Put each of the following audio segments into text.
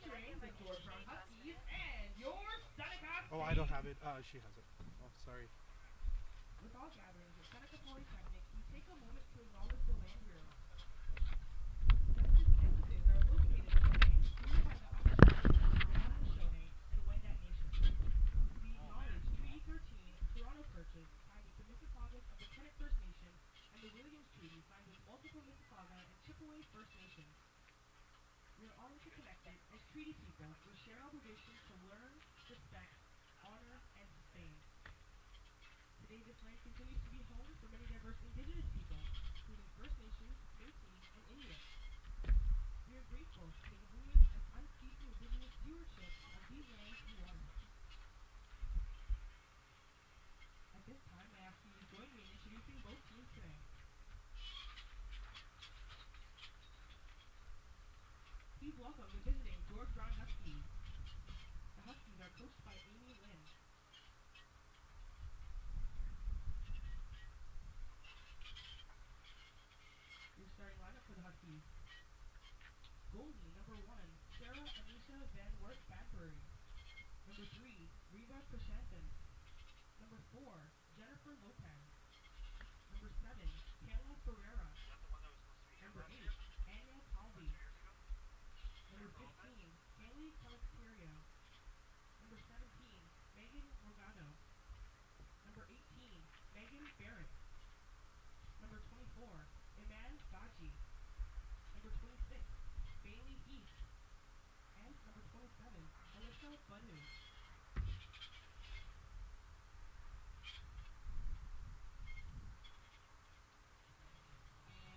featuring the Georgetown Huskies and your Seneca Oh, I don't State. have it. She has it. Oh, sorry. With all gatherings at Seneca Polytechnic, we take a moment to acknowledge the land we are on. Seneca's campuses are located on lands cleared by the Anishinaabe, Haudenosaunee, and Wendat nations. We acknowledge Treaty 13 Toronto Purchase tied with the Mississaugas of the Credit First Nation and the Williams Treaty signed with multiple Mississauga and Chippewa First Nations. We are all interconnected as treaty peoples with shared obligations to learn, respect, honor, and sustain. Today, this land continues to be home for many diverse Indigenous peoples, including First Nations, Métis, and Inuit. We are grateful for the continuous and unceasing Indigenous stewardship of these lands and waters. At this time, I ask you to join me in introducing both teams today. Please welcome the visiting George Brown Huskies. The Huskies are coached by Amy Lynn. Your starting lineup for the Huskies. Goalie, number 1, Sarah Anisha Van Wert Badbury. Number 3, Riva Prashantan. Number 4, Jennifer Lopez. Number 7, Kayla Ferreira. Number 8, Anya Talby. Number 15, Haley Calixterio. Number 17, Megan Morgado. Number 18, Megan Barrett. Number 24, Iman Baji. Number 26, Bailey Heath. And number 27, Alyssa Badu.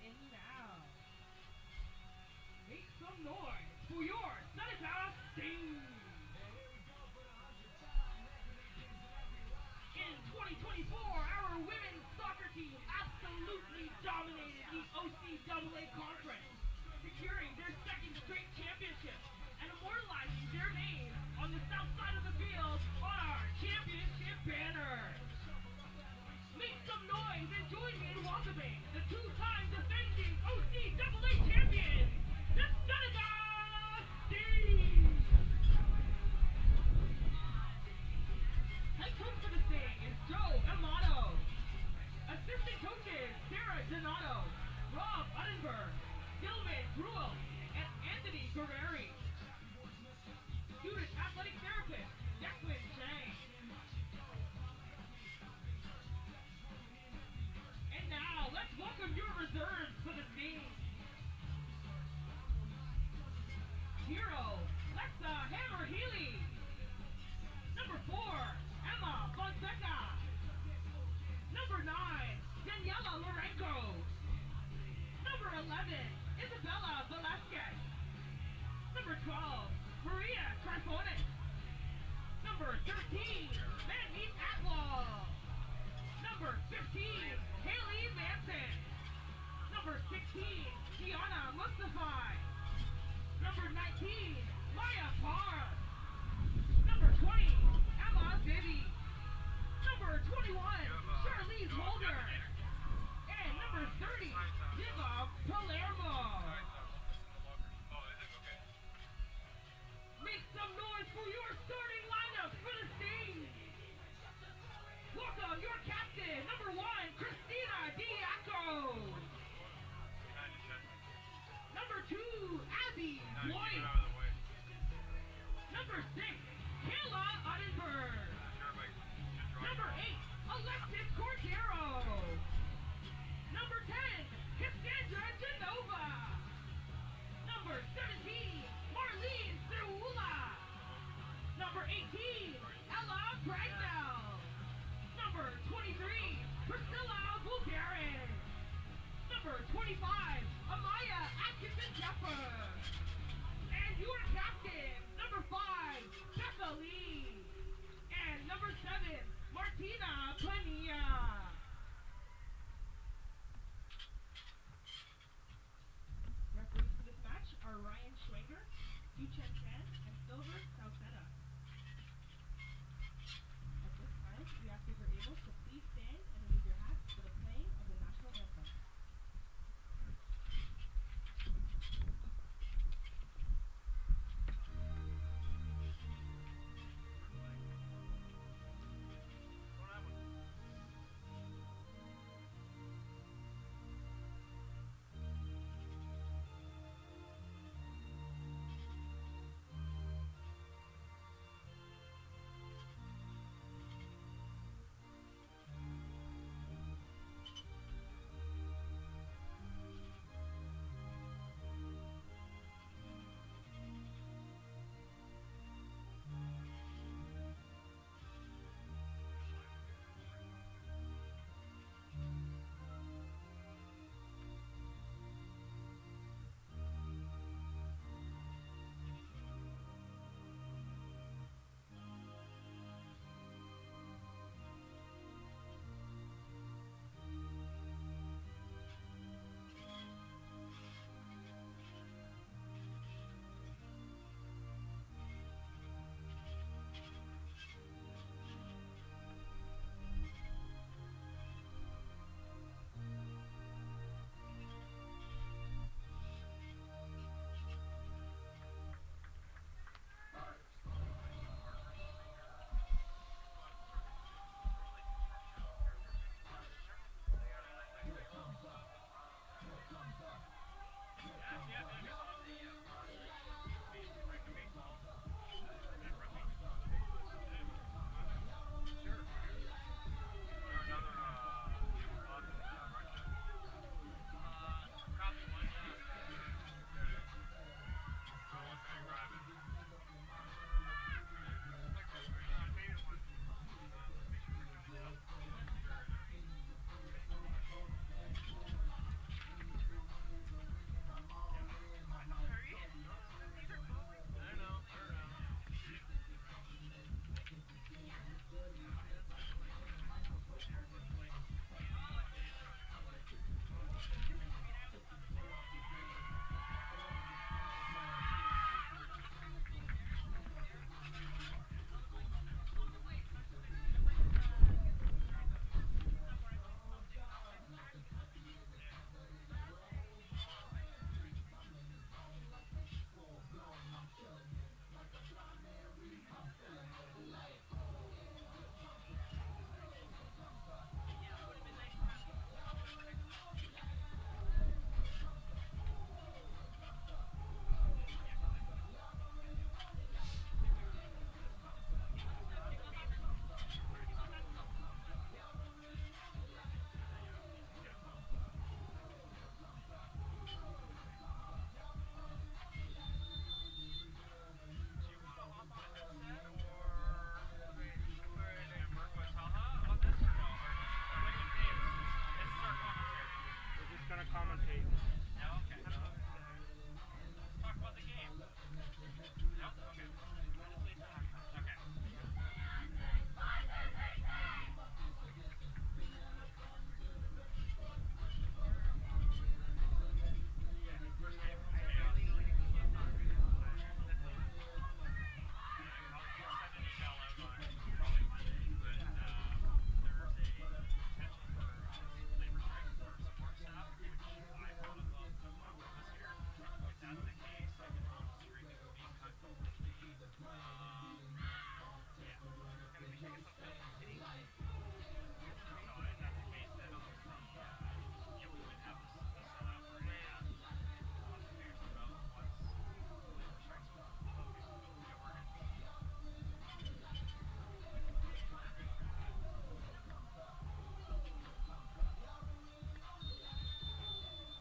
And now, make some noise for your Seneca Sting! In 2024, our women's soccer team absolutely dominated the OCAA conference, securing their second straight championship and immortalizing their name on the south side of the field on our championship banner. Make some noise and join me in welcoming the two-time defending OCAA champions, the Seneca Sting! Head coach for the Sting is Joe Amato. Assistant coaches Sarah Donato, Rob Uddenberg, Gilman Gruel, and Anthony Guerreri. Student athletic therapist Declan Chang. And now, let's welcome your reserves for the Sting. Hero, Lexa Hammer Healy. Number 4, Emma Fonseca. Number 9, Daniela Lorenco. Number 11, Isabella Velasquez. Number 12, Maria Carfones. Number 13, Manmeet Atwell. Number 15, Haley Manson. Number 16, Gianna Mustafai. Number 19, Maya Parr. Number 20, Emma Bibby. Number 21, Charlize Holder. And number 30, Diva Palermo. Make some noise for your starting lineup for the Sting. Welcome your captain, number 1, Christina Diaco. Number 2, Abby Boyd. Number 6, Kayla Uddenberg. Number 8, Alexis Cordero. Number 10, Cassandra Genova. Number 17, Marlene Seula. Number 18, Ella Bragnell. Number 23, Priscilla Bulgarin. Number 25, Amaya Atkinson-Jeffer. And your captain, number 5, Becca Lee. And number 7, Martina Pania. Referees for this match are Ryan Schwager, Duchen Tan, and Silver Sauceda. At this time, we ask if you're able to please stand and remove your hats for the playing of the national anthem.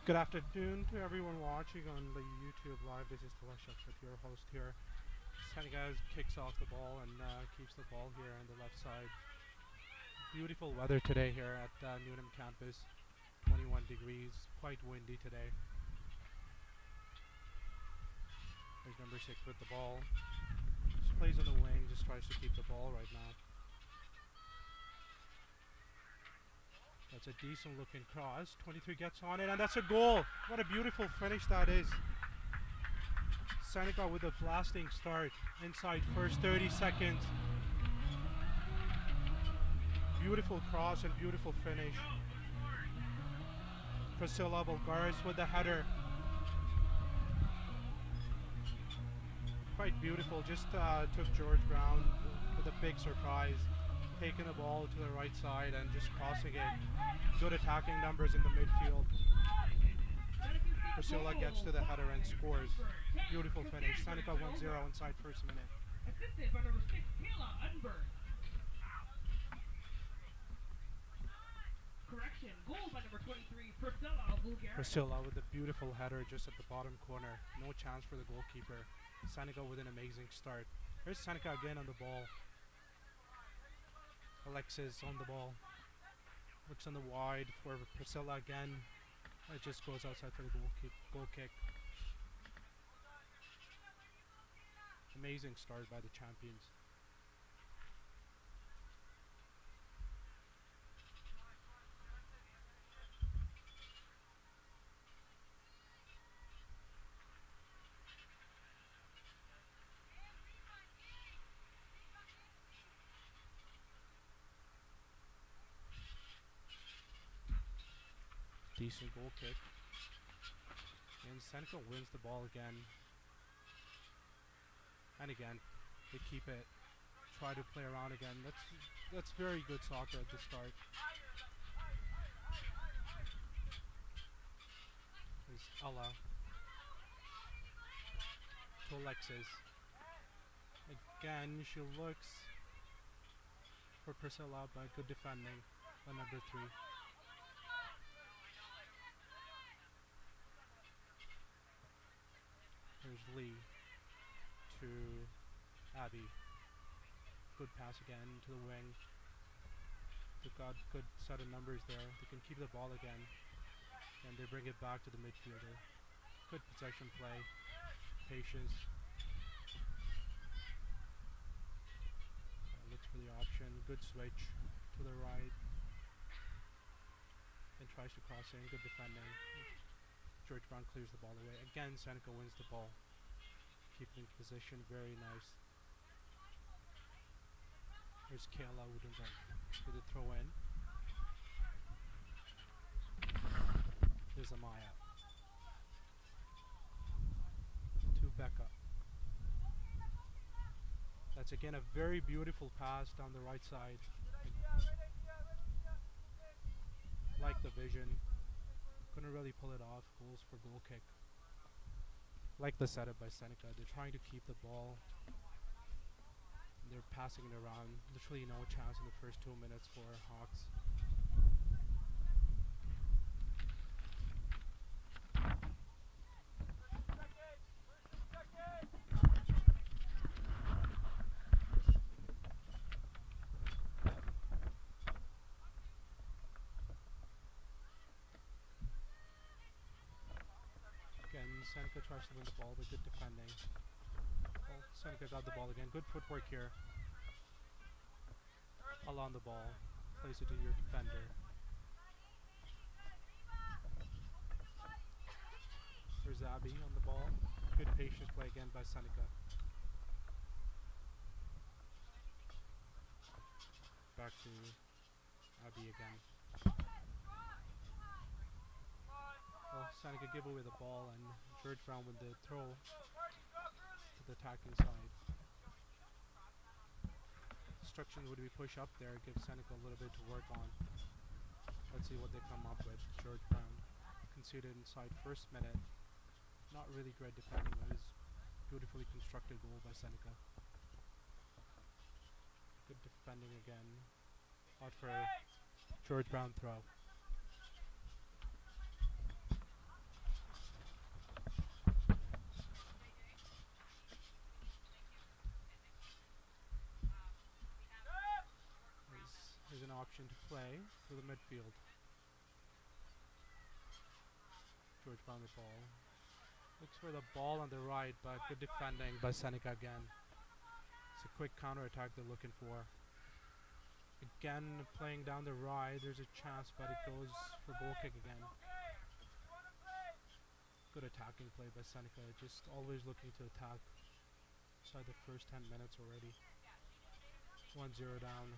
Good afternoon to everyone watching on the YouTube live. This is Teleshek with your host here. Seneca kicks off the ball and keeps the ball here on the left side. Beautiful weather today here at Newnham campus. 21 degrees, quite windy today. There's number 6 with the ball. Just plays on the wing, just tries to keep the ball right now. That's a decent looking cross. 23 gets on it, and that's a goal. What a beautiful finish that is. Seneca with a blasting start inside first 30 seconds. Beautiful cross and beautiful finish. Priscilla Bulgaris with the header. Quite beautiful. Just took George Brown with a big surprise. Taking the ball to the right side and just crossing it. Good attacking numbers in the midfield. Priscilla gets to the header and scores. Beautiful finish. Seneca 1-0 inside first minute. Assisted by number 6, Kayla Unberg. Correction, goal by number 23, Priscilla Bulgaris. Priscilla with a beautiful header just at the bottom corner. No chance for the goalkeeper. Seneca with an amazing start. Here's Seneca again on the ball. Alexis on the ball. Looks on the wide for Priscilla again. It just goes outside for the goal kick. Amazing start by the champions. Decent goal kick. And Seneca wins the ball again. And again, they keep it. Try to play around again. That's very good soccer at the start. There's Ella. To Alexis. Again, she looks for Priscilla, but good defending by number 3. There's Lee to Abby. Good pass again to the wing. They've got good set of numbers there. They can keep the ball again. And they bring it back to the midfielder. Good possession play. Patience. Looks for the option. Good switch to the right. And tries to cross in. Good defending. George Brown clears the ball away. Again, Seneca wins the ball. Keeping position, very nice. Here's Kayla Udenberg with a throw in. Here's Amaya. To Becca. That's again a very beautiful pass down the right side. Like the vision. Couldn't really pull it off. Goals for goal kick. Like the setup by Seneca. They're trying to keep the ball. They're passing it around. Literally no chance in the first 2 minutes for Hawks. Seneca tries to win the ball, but good defending. Well, Seneca got the ball again. Good footwork here. Along the ball. Plays it to your defender. There's Abby on the ball. Good patience play again by Seneca. Back to Abby again. Well, Seneca give away the ball and George Brown with the throw to the attacking side. Instructions would be push up there, give Seneca a little bit to work on. Let's see what they come up with. George Brown conceded inside first minute. Not really great defending, but it was beautifully constructed goal by Seneca. Good defending again. Out for George Brown throw. play to the midfield. George Brown the ball. Looks for the ball on the right, but good defending by Seneca again. It's a quick counter attack they're looking for. Again, playing down the right, there's a chance, but it goes for goal kick again. Good attacking play by Seneca, just always looking to attack inside the first 10 minutes already. 1-0 down.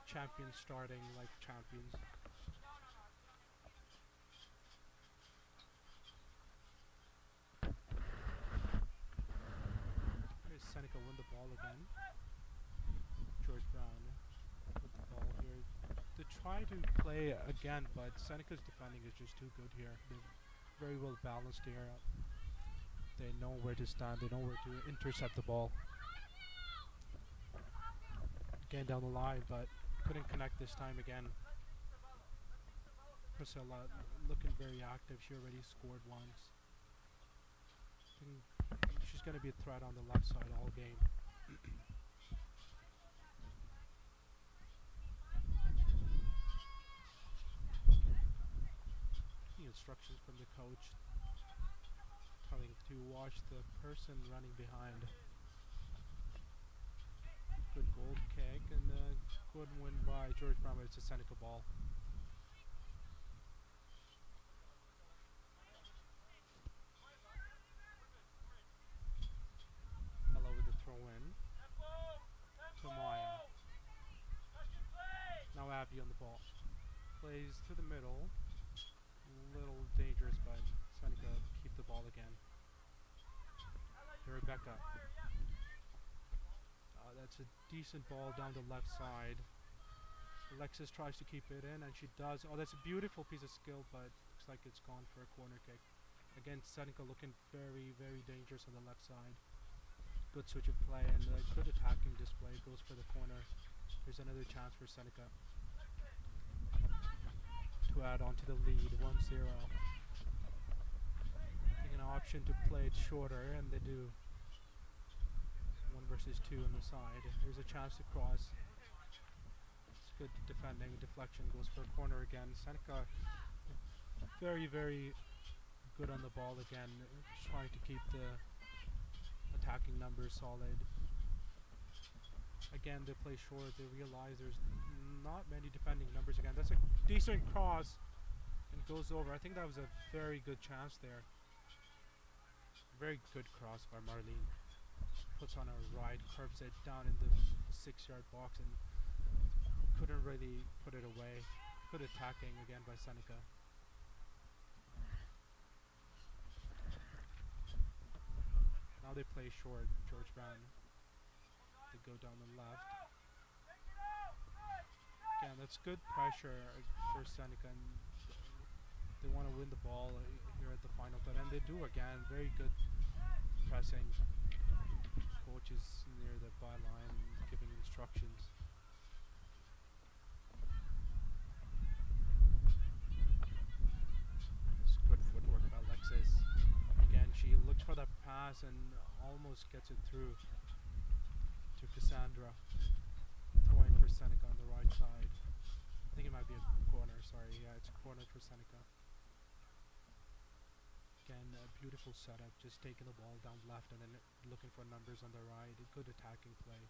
Champions starting like champions. Here's Seneca win the ball again. George Brown with the ball here. They try to play again, but Seneca's defending is just too good here. They're very well balanced here. They know where to stand. They know where to intercept the ball. Again down the line, but couldn't connect this time again. Priscilla looking very active. She already scored once. She's going to be a threat on the left side all game. The instructions from the coach telling to watch the person running behind. Good goal kick and a good win by George Brown. It's a Seneca ball. Hello with the throw in. To Maya. Now Abby on the ball. Plays to the middle. Little dangerous, but Seneca keep the ball again. To Rebecca. That's a decent ball down the left side. Alexis tries to keep it in, and she does. Oh, that's a beautiful piece of skill, but looks like it's gone for a corner kick. Again, Seneca looking very, very dangerous on the left side. Good switch of play and a good attacking display. Goes for the corner. Here's another chance for Seneca to add on to the lead, 1-0. Taking an option to play it shorter, and they do. 1 versus 2 on the side. Here's a chance to cross. It's good defending. Deflection goes for a corner again. Seneca very, very good on the ball again. Trying to keep the attacking numbers solid. Again, they play short. They realize there's not many defending numbers again. That's a decent cross and goes over. I think that was a very good chance there. Very good cross by Marlene. Puts on a right, curves it down in the 6-yard box and couldn't really put it away. Good attacking again by Seneca. Now they play short, George Brown. They go down the left. Again, that's good pressure for Seneca, and they want to win the ball here at the final third, and they do again. Very good pressing. Coach is near the byline giving instructions. It's good footwork by Alexis. Again, she looks for that pass and almost gets it through to Cassandra. Throwing for Seneca on the right side. I think it might be a corner, sorry. Yeah, it's a corner for Seneca. Again, a beautiful setup, just taking the ball down left and then looking for numbers on the right. A good attacking play.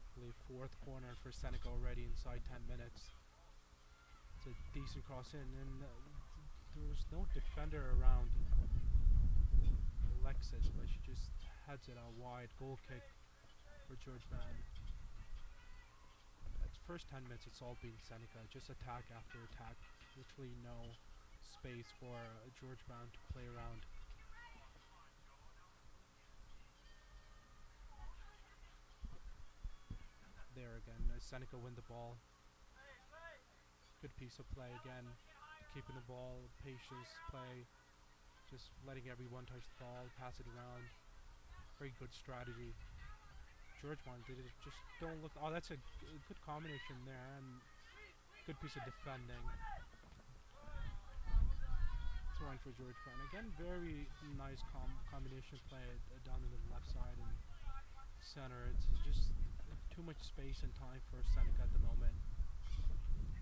I believe 4th corner for Seneca already inside 10 minutes. It's a decent cross in, and there's no defender around Alexis, but she just heads it out wide. Goal kick for George Brown. That's first 10 minutes, it's all been Seneca. Just attack after attack. Literally no space for George Brown to play around. There again, Seneca win the ball. Good piece of play again. Keeping the ball, patience, play. Just letting everyone touch the ball, pass it around. Very good strategy. George Brown did it. Just don't look. Oh, that's a good combination there. And Good piece of defending. Throwing for George Brown. Again, very nice combination play down in the left side and center. It's just too much space and time for Seneca at the moment.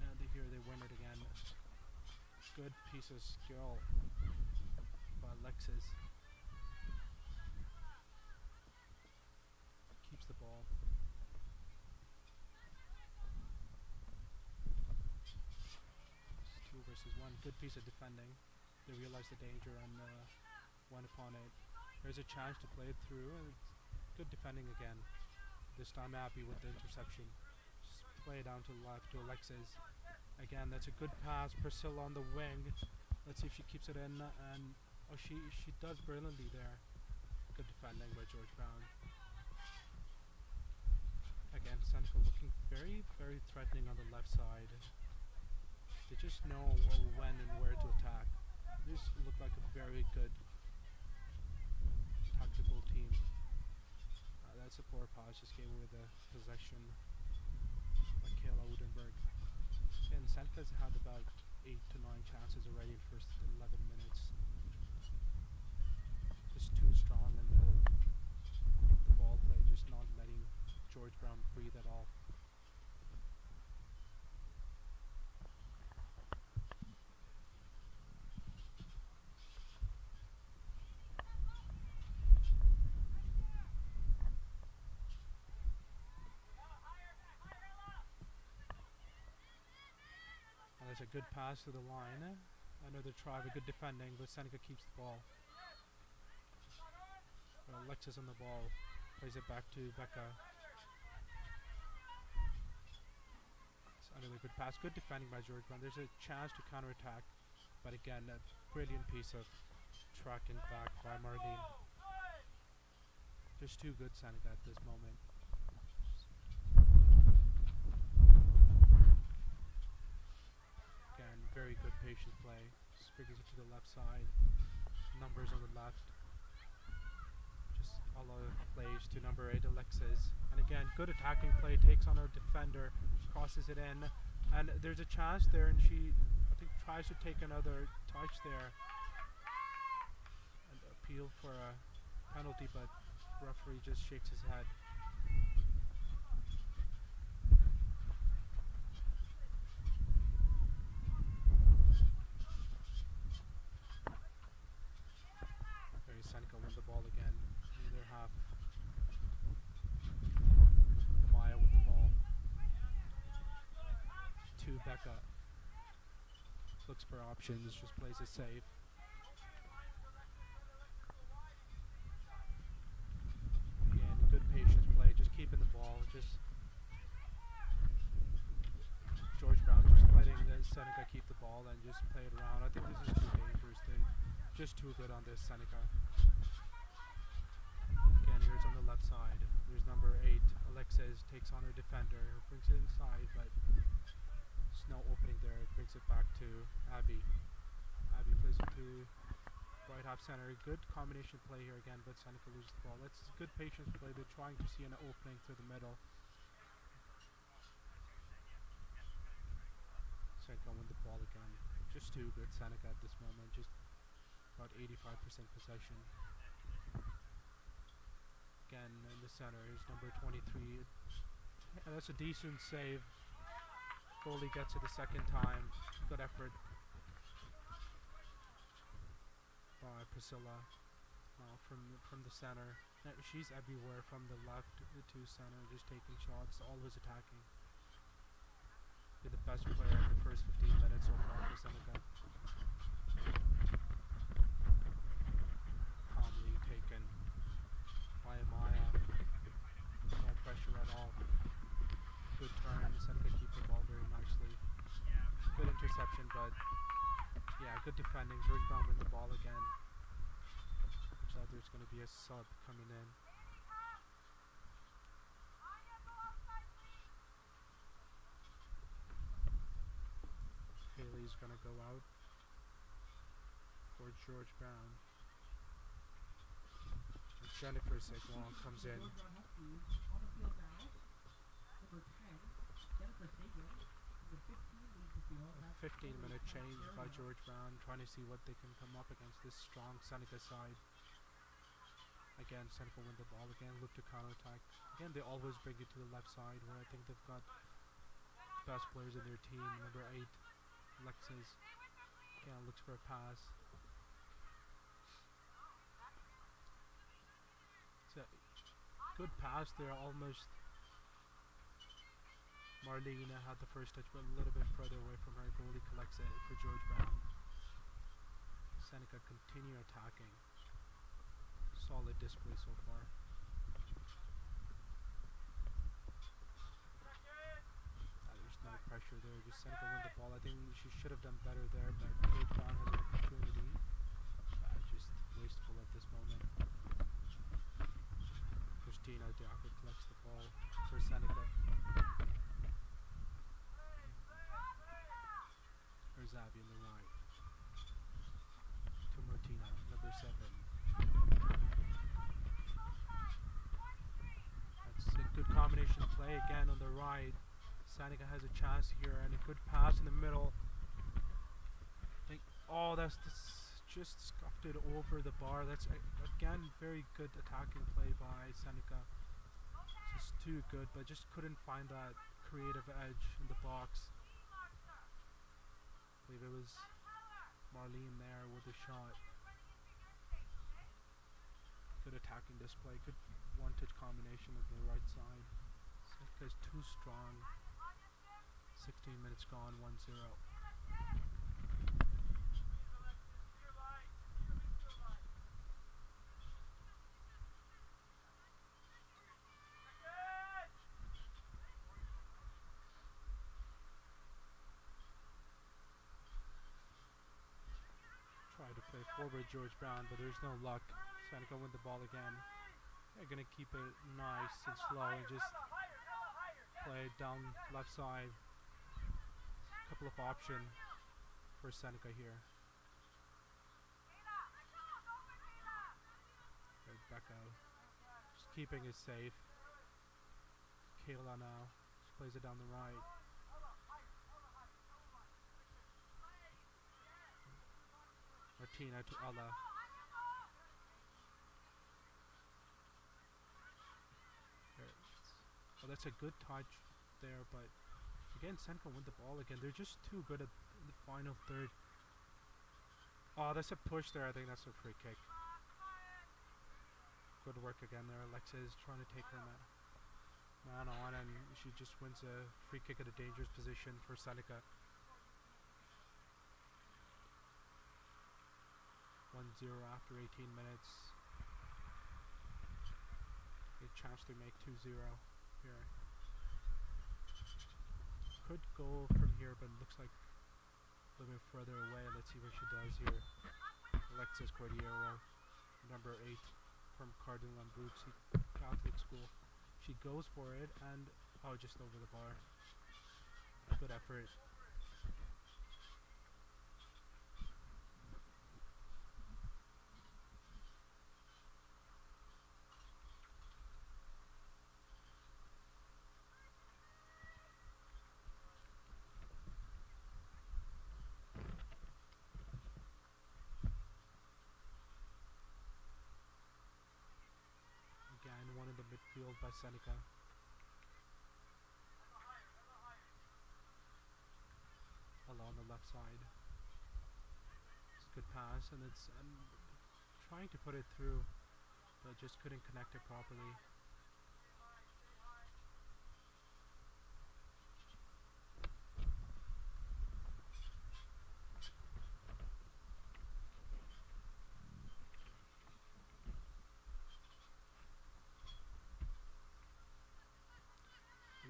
And here they win it again. Good piece of skill by Alexis. Keeps the ball. It's 2 versus 1. Good piece of defending. They realized the danger and went upon it. There's a chance to play it through, and it's good defending again. This time Abby with the interception. Just play it down to the left to Alexis. Again, that's a good pass. Priscilla on the wing. Let's see if she keeps it in, and she does brilliantly there. Good defending by George Brown. Again, Seneca looking very, very threatening on the left side. They just know when and where to attack. This looked like a very good tactical team. That's a poor pass, just gave away the possession by Kayla Udenberg. And Seneca's had about 8 to 9 chances already in the first 11 minutes. Just too strong in the ball play, just not letting George Brown breathe at all. There's a good pass to the line. Another try, but good defending, but Seneca keeps the ball. Alexis on the ball, plays it back to Becca. It's another good pass, good defending by George Brown. There's a chance to counterattack, but again, a brilliant piece of tracking back by Marlene. Just too good Seneca at this moment. Very good patient play. Spriggs it to the left side. Numbers on the left. Just a lot of plays to number 8, Alexis. And again, good attacking play. Takes on her defender. Crosses it in. And there's a chance there, and she, I think, tries to take another touch there. And appeal for a penalty, but referee just shakes his head. Seneca won the ball again in their half. Maya with the ball. To Becca. Looks for options, just plays it safe. Again, good patience play, just keeping the ball. Just George Brown just letting Seneca keep the ball and just play it around. I think this is too dangerous. They're just too good on this, Seneca. Again, here's on the left side. There's number 8, Alexis, takes on her defender, brings it inside, but there's no opening there. Brings it back to Abby. Abby plays it to right half center. Good combination play here again, but Seneca loses the ball. That's good patience play. They're trying to see an opening through the middle. Seneca won the ball again. Just too good Seneca at this moment. Just about 85% possession. Again, in the center is number 23. And that's a decent save. Goalie gets it the second time. Good effort by Priscilla from the center. She's everywhere from the left to center, just taking shots, always attacking. Be the best player in the first 15 minutes so far for Seneca. Calmly taken by Maya. No pressure at all. Good turn. Seneca keeps the ball very nicely. Good interception, but yeah, good defending. George Brown win the ball again. So there's going to be a sub coming in. Haley's going to go out for George Brown. And Jennifer Seguin comes in. On the field now, number 10, Jennifer Sagan, number 15, A 15-minute change by George Brown, trying to see what they can come up against this strong Seneca side. Again, Seneca win the ball again, look to counterattack. Again, they always bring it to the left side where I think they've got the best players in their team. Number 8, Alexis, again, looks for a pass. It's a good pass there, almost. Marlena had the first touch, but a little bit further away from her. Goalie collects it for George Brown. Seneca continue attacking. Solid display so far. There's no pressure there. Just Seneca win the ball. I think she should have done better there, but George Brown has an opportunity. Just wasteful at this moment. Christina Diaco collects the ball for Seneca. There's Abby on the right. To Martina, number 7. That's a good combination play again on the right. Seneca has a chance here and a good pass in the middle. That's just scuffed it over the bar. That's again very good attacking play by Seneca. Just too good, but just couldn't find that creative edge in the box. I believe it was Marlene there with a shot. Good attacking display, good one-touch combination of the right side. Seneca is too strong. 16 minutes gone, 1-0. Try to play forward George Brown, but there's no luck. Seneca win the ball again. They're gonna keep it nice and slow and just play down left side. Couple of options for Seneca here. Becca just keeping it safe. Kayla now just plays it down the right. Martina to Ella. Oh, that's a good touch there, but again, Seneca win the ball again. They're just too good at the final third. Oh, that's a push there. I think that's a free kick. Good work again there. Alexis trying to take her man on, and she just wins a free kick at a dangerous position for Seneca. 1-0 after 18 minutes. A chance to make 2-0 here. Could go from here, but it looks like a little bit further away. Let's see what she does here. Alexis Cordiero, number 8 from Cardinal and Bruzzi Catholic School. She goes for it and just over the bar. Good effort. One in the midfield by Seneca. Along the left side. It's a good pass, and it's trying to put it through, but just couldn't connect it properly.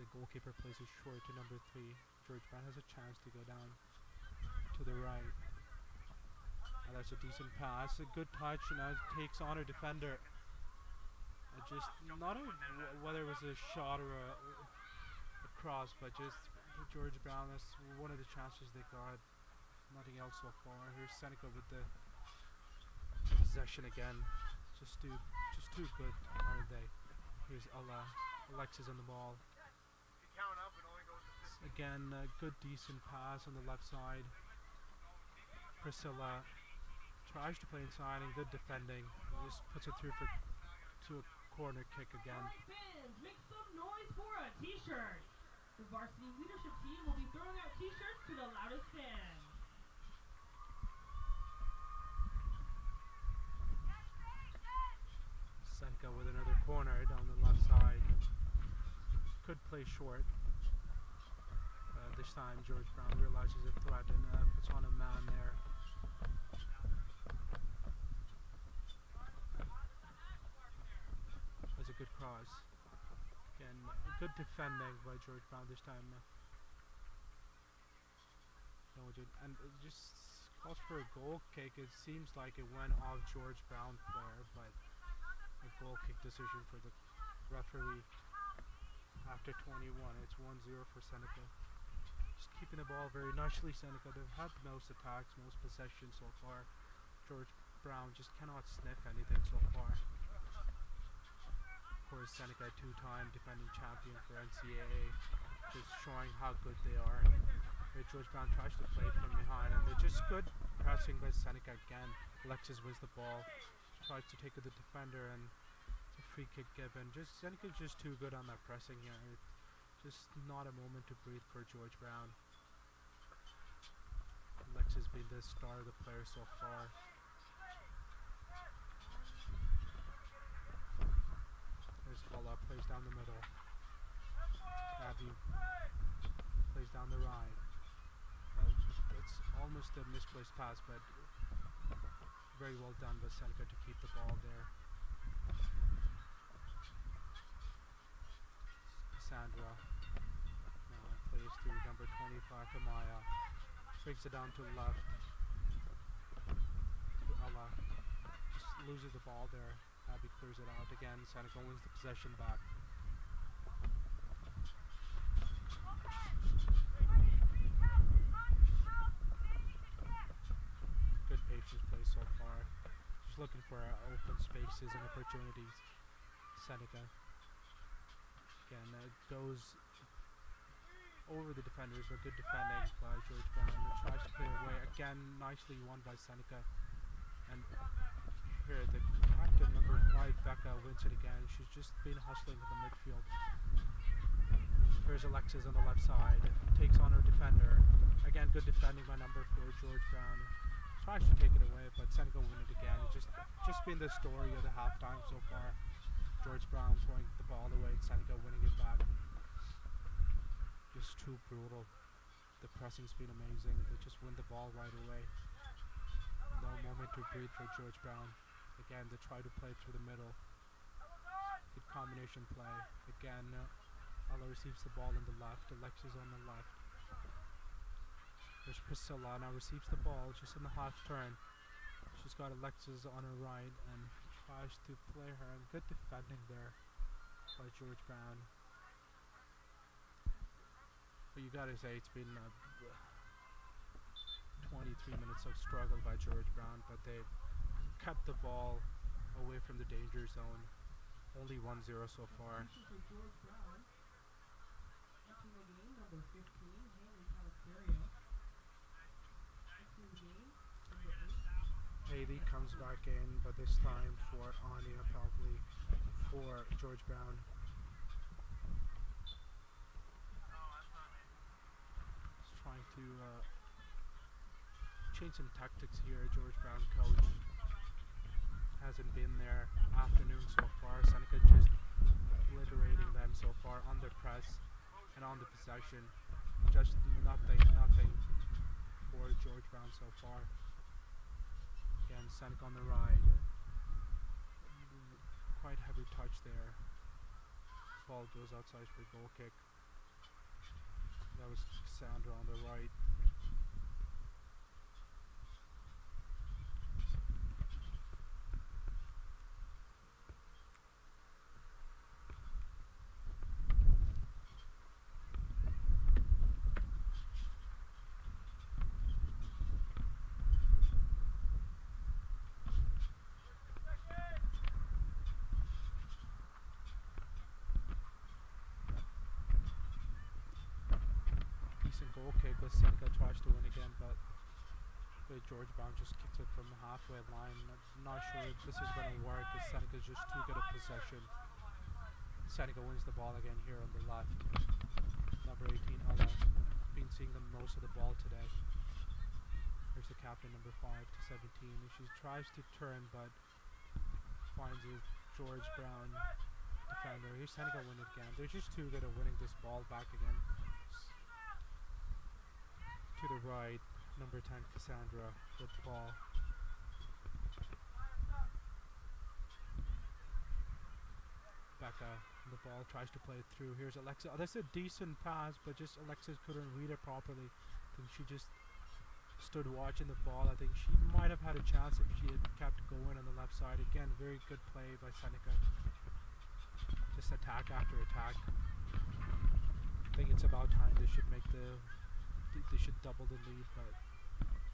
Goalkeeper plays it short to number 3. George Brown has a chance to go down to the right. And that's a decent pass, a good touch, and now takes on her defender. Just not whether it was a shot or a cross, but just George Brown. That's one of the chances they got. Nothing else so far. Here's Seneca with the possession again. Just too good, aren't they? Here's Alexis on the ball. Again, a good decent pass on the left side. Priscilla tries to play inside and good defending. Just puts it through to a corner kick again. Alright, fans, make some noise for a t-shirt. The varsity leadership team will be throwing out t-shirts to the loudest fans. Seneca with another corner down the left side. Could play short. This time George Brown realizes a threat and puts on a man there. That's a good cross. Again, good defending by George Brown this time. And it just calls for a goal kick. It seems like it went off George Brown player, but a goal kick decision for the referee after 21. It's 1-0 for Seneca. Just keeping the ball very nicely, Seneca. They've had the most attacks, most possession so far. George Brown just cannot sniff anything so far. Of course, Seneca, two-time defending champion for NCAA, just showing how good they are. Here, George Brown tries to play from behind, and they're just good pressing by Seneca again. Alexis wins the ball, tries to take the defender, and a free kick given. Seneca's just too good on that pressing here. Just not a moment to breathe for George Brown. Alexis been the star of the player so far. There's Paula, plays down the middle. Abby plays down the right. It's almost a misplaced pass, but very well done by Seneca to keep the ball there. Cassandra now plays to number 25, Amaya. Brings it down to the left. To Ella. Just loses the ball there. Abby clears it out again. Seneca wins the possession back. Good patience play so far. Just looking for open spaces and opportunities. Seneca again goes over the defenders, but good defending by George Brown. And tries to clear away again, nicely won by Seneca. And here the captain, number 5, Becca, wins it again. She's just been hustling in the midfield. Here's Alexis on the left side, takes on her defender. Again, good defending by number 4, George Brown. Tries to take it away, but Seneca win it again. It's just been the story of the halftime so far. George Brown throwing the ball away, and Seneca winning it back. Just too brutal. The pressing's been amazing. They just win the ball right away. No moment to breathe for George Brown. Again, they try to play through the middle. Good combination play. Again, Ella receives the ball on the left. Alexis on the left. There's Priscilla now receives the ball just in the half turn. She's got Alexis on her right and tries to play her. And good defending there by George Brown. But you gotta say it's been 23 minutes of struggle by George Brown, but they've kept the ball away from the danger zone. Only 1-0 so far. George Brown. Entering the game, number 15, Haley Calisterio. Entering the game, number 8. Haley comes back in, but this time for Anya, probably for George Brown. He's trying to change some tactics here. George Brown coach hasn't been there afternoon so far. Seneca just obliterating them so far on the press and on the possession. Just nothing for George Brown so far. Again, Seneca on the ride. Quite heavy touch there. Ball goes outside for a goal kick. That was Cassandra on the right. goal kick as Seneca tries to win again, but George Brown just kicks it from the halfway line. I'm not sure if this is going to work as Seneca's just too good at possession. Seneca wins the ball again here on the left. Number 18, Ella, been seeing the most of the ball today. Here's the captain, number 5 to 17. She tries to turn, but finds a George Brown defender. Here's Seneca win it again. They're just too good at winning this ball back again. To the right, number 10, Cassandra, with the ball. Becca, the ball, tries to play it through. Here's Alexa. Oh, that's a decent pass, but just Alexis couldn't read it properly. I think she just stood watching the ball. I think she might have had a chance if she had kept going on the left side. Again, very good play by Seneca. Just attack after attack. I think it's about time they should make they should double the lead, but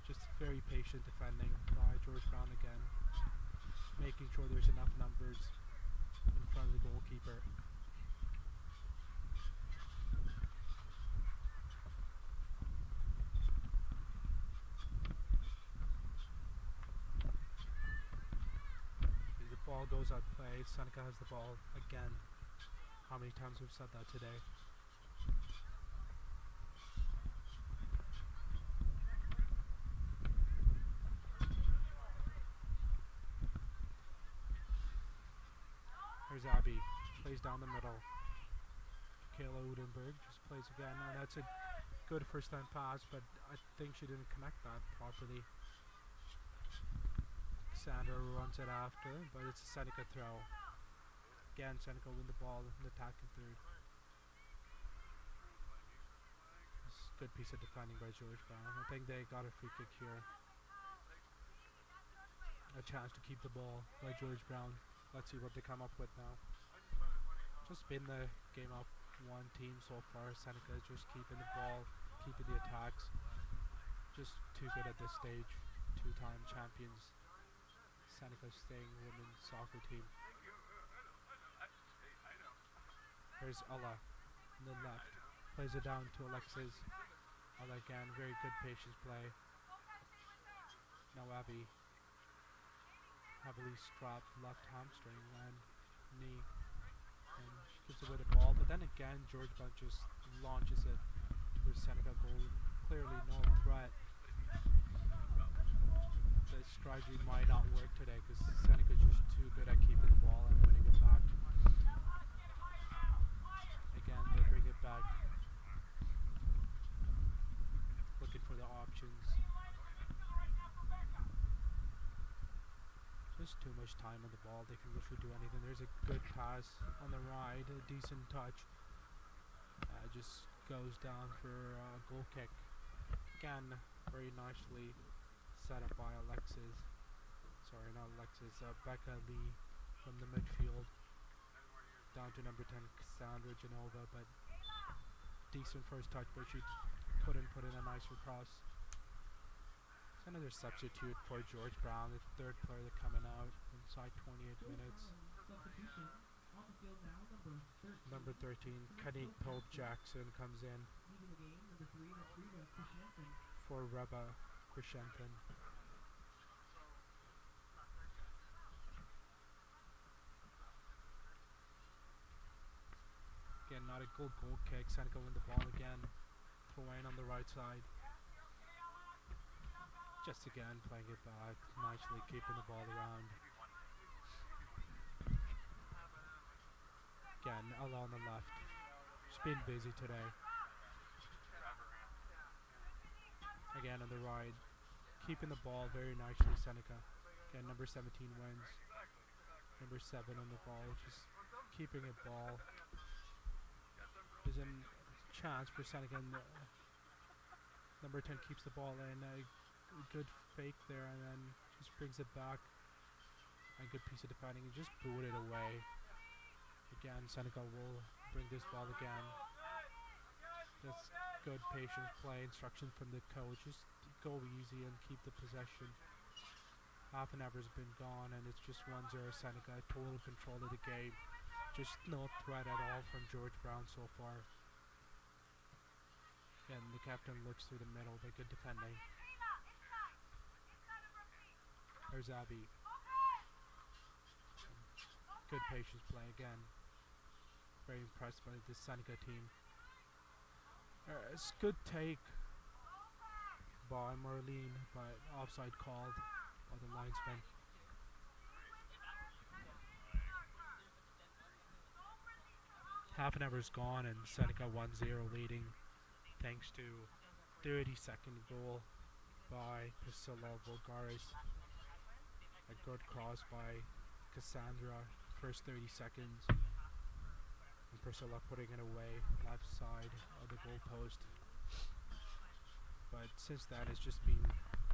just very patient defending by George Brown again, making sure there's enough numbers in front of the goalkeeper. The ball goes out play. Seneca has the ball again. How many times we've said that today? Here's Abby, plays down the middle. Kayla Udenberg just plays again. Now that's a good first time pass, but I think she didn't connect that properly. Sandra runs it after, but it's a Seneca throw. Again, Seneca win the ball in the attacking third. Good piece of defending by George Brown. I think they got a free kick here. A chance to keep the ball by George Brown. Let's see what they come up with now. Just been the game of one team so far. Seneca is just keeping the ball, keeping the attacks. Just too good at this stage. Two-time champions. Seneca staying women's soccer team. Here's Ella on the left. Plays it down to Alexis. Ella again, very good patience play. Now Abby. Heavily strapped left hamstring and knee, and she gives away the ball, but then again George Brown just launches it towards Seneca goal. Clearly no threat. The strategy might not work today because Seneca's just too good at keeping the ball and winning it back. Again, they bring it back, looking for the options. Just too much time on the ball. They can literally do anything. There's a good pass on the right, a decent touch. Just goes down for a goal kick. Again, very nicely set up by Alexis. Sorry, not Alexis. Becca Lee from the midfield. Down to number 10, Cassandra Genova. But decent first touch, but she couldn't put in a nicer cross. Another substitute for George Brown, the third player coming out inside 28 minutes. Substitution on the field now, Number 13, Kanique Pope Jackson comes in leaving the game. Number 3, that's Reba Krishnensen. for Reba Krishnensen. Again, not a good goal kick. Seneca win the ball again. Throwing on the right side. Just again playing it back, nicely keeping the ball around. Again, Ella on the left. She's been busy today. Again on the right, keeping the ball very nicely, Seneca. Again, number 17 wins. Number 7 on the ball, just keeping it ball. There's a chance for Seneca. Number 10 keeps the ball in. Good fake there, and then just brings it back. A good piece of defending, and just boot it away. Again, Seneca will bring this ball again. Just good patience play, instruction from the coach. Just go easy and keep the possession. Half an hour's been gone, and it's just 1-0 Seneca. Total control of the game. Just no threat at all from George Brown so far. Again, the captain looks through the middle, but good defending. There's Abby. Good patience play again. Very impressed by this Seneca team. It's good take by Marlene, but offside called by the linesman. Half an hour's gone and Seneca 1-0 leading thanks to 30-second goal by Priscilla Volgaris. A good cross by Cassandra, first 30 seconds. And Priscilla putting it away, left side of the goal post. But since then, it's just been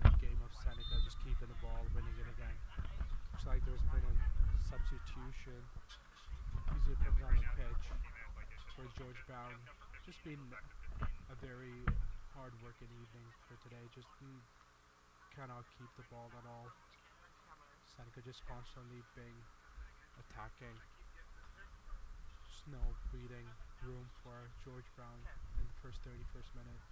a game of Seneca just keeping the ball, winning it again. Looks like there's been a substitution. Usually comes on the pitch for George Brown. Just been a very hard-working evening for today. Just cannot keep the ball at all. Seneca just constantly being attacking. Just no breathing room for George Brown in the first 31st minute.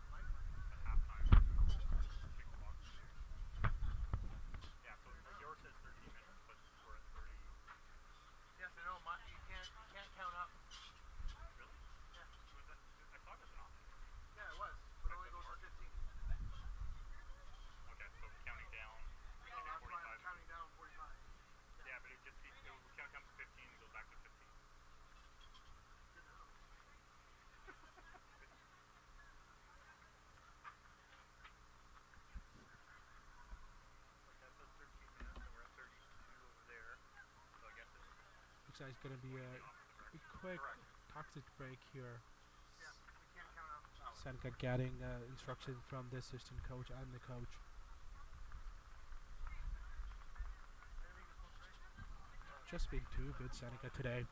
Looks like it's going to be a quick toxic break here. Seneca getting instruction from the assistant coach and the coach. Just been too good, Seneca, today.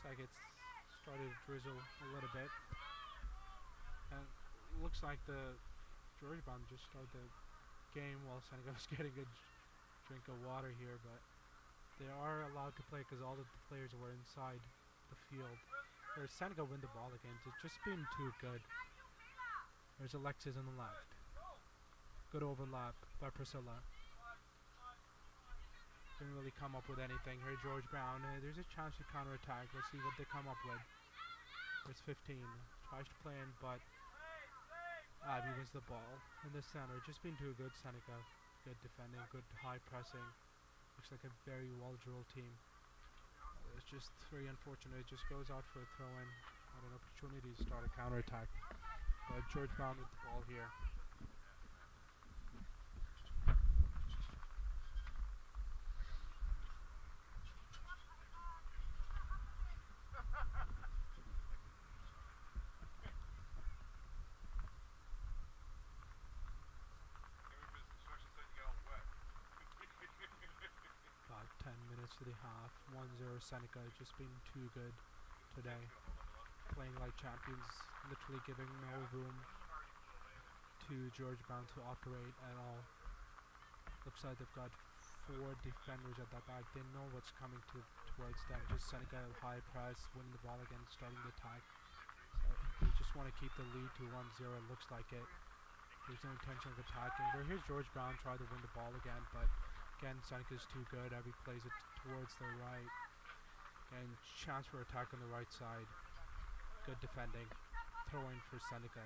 Like it's started to drizzle a little bit, and looks like the George Brown just started the game while Seneca was getting a drink of water here, but they are allowed to play because all of the players were inside the field. Whereas Seneca win the ball again. It's just been too good. There's Alexis on the left. Good overlap by Priscilla. Didn't really come up with anything. Here, George Brown. There's a chance to counterattack. Let's see what they come up with. There's 15. Tries to play in, but Abby wins the ball in the center. Just been too good, Seneca. Good defending, good high pressing. Looks like a very well-drilled team. It's just very unfortunate. It just goes out for a throw-in. Had an opportunity to start a counterattack. But George Brown with the ball here. To the half, 1-0 Seneca, just been too good today. Playing like champions, literally giving no room to George Brown to operate at all. Looks like they've got 4 defenders at that back. They know what's coming towards them. Just Seneca high press, winning the ball again, starting the attack. So they just want to keep the lead to 1-0. It looks like it. There's no intention of attacking. But here's George Brown try to win the ball again, but again, Seneca's too good. Abby plays it towards the right. And chance for attack on the right side. Good defending. Throw-in for Seneca.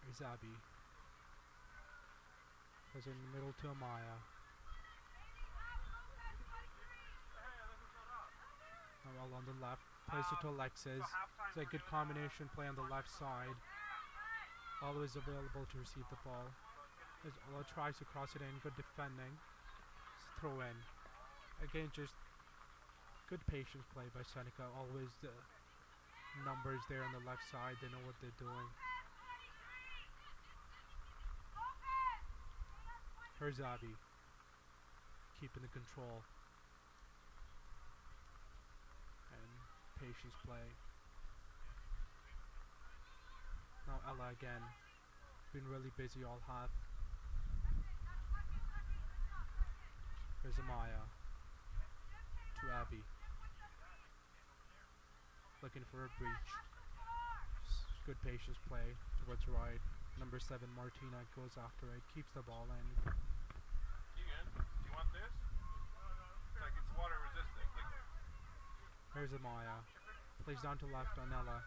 Here's Abby. Goes in the middle to Amaya. Well, on the left, plays it to Alexis. It's a good combination play on the left side. Always available to receive the ball. As Ola tries to cross it in, good defending. Throw in. Again, just good patience play by Seneca. Always the numbers there on the left side. They know what they're doing. Here's Abby. Keeping the control. And patience play. Now Ella again. Been really busy all half. Here's Amaya. To Abby. Looking for a breach. Good patience play towards right. Number 7 Martina goes after it. Keeps the ball in. Keegan, do you want this? It's like it's water resistant. Here's Amaya. Plays down to left on Ella.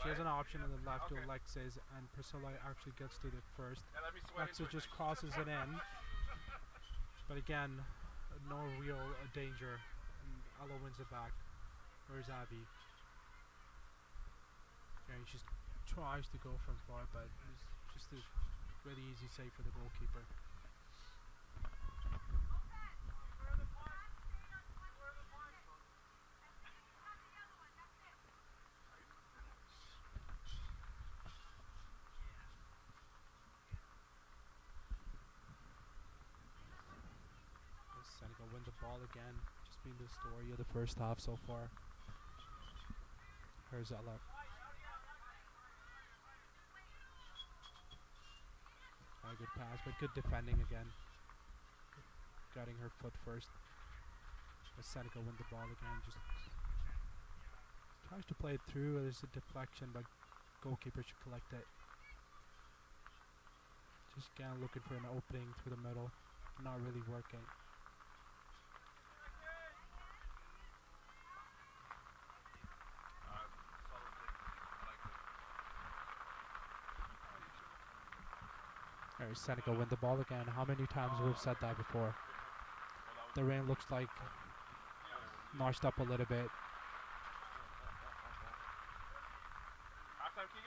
She has an option on the left to Alexis, and Priscilla actually gets to it first. Yeah, let me sweat Alexis just crosses it in. But again, no real danger. And Ella wins it back. Where's Abby? And she tries to go from far, but it's just a really easy save for the goalkeeper. Seneca win the ball again. Just been the story of the first half so far. Here's Ella. A good pass, but good defending again. Getting her foot first. As Seneca win the ball again. Just tries to play it through. There's a deflection, but goalkeeper should collect it. Just again looking for an opening through the middle. Not really working. There's Seneca win the ball again. How many times we've said that before? The rain looks like notched up a little bit.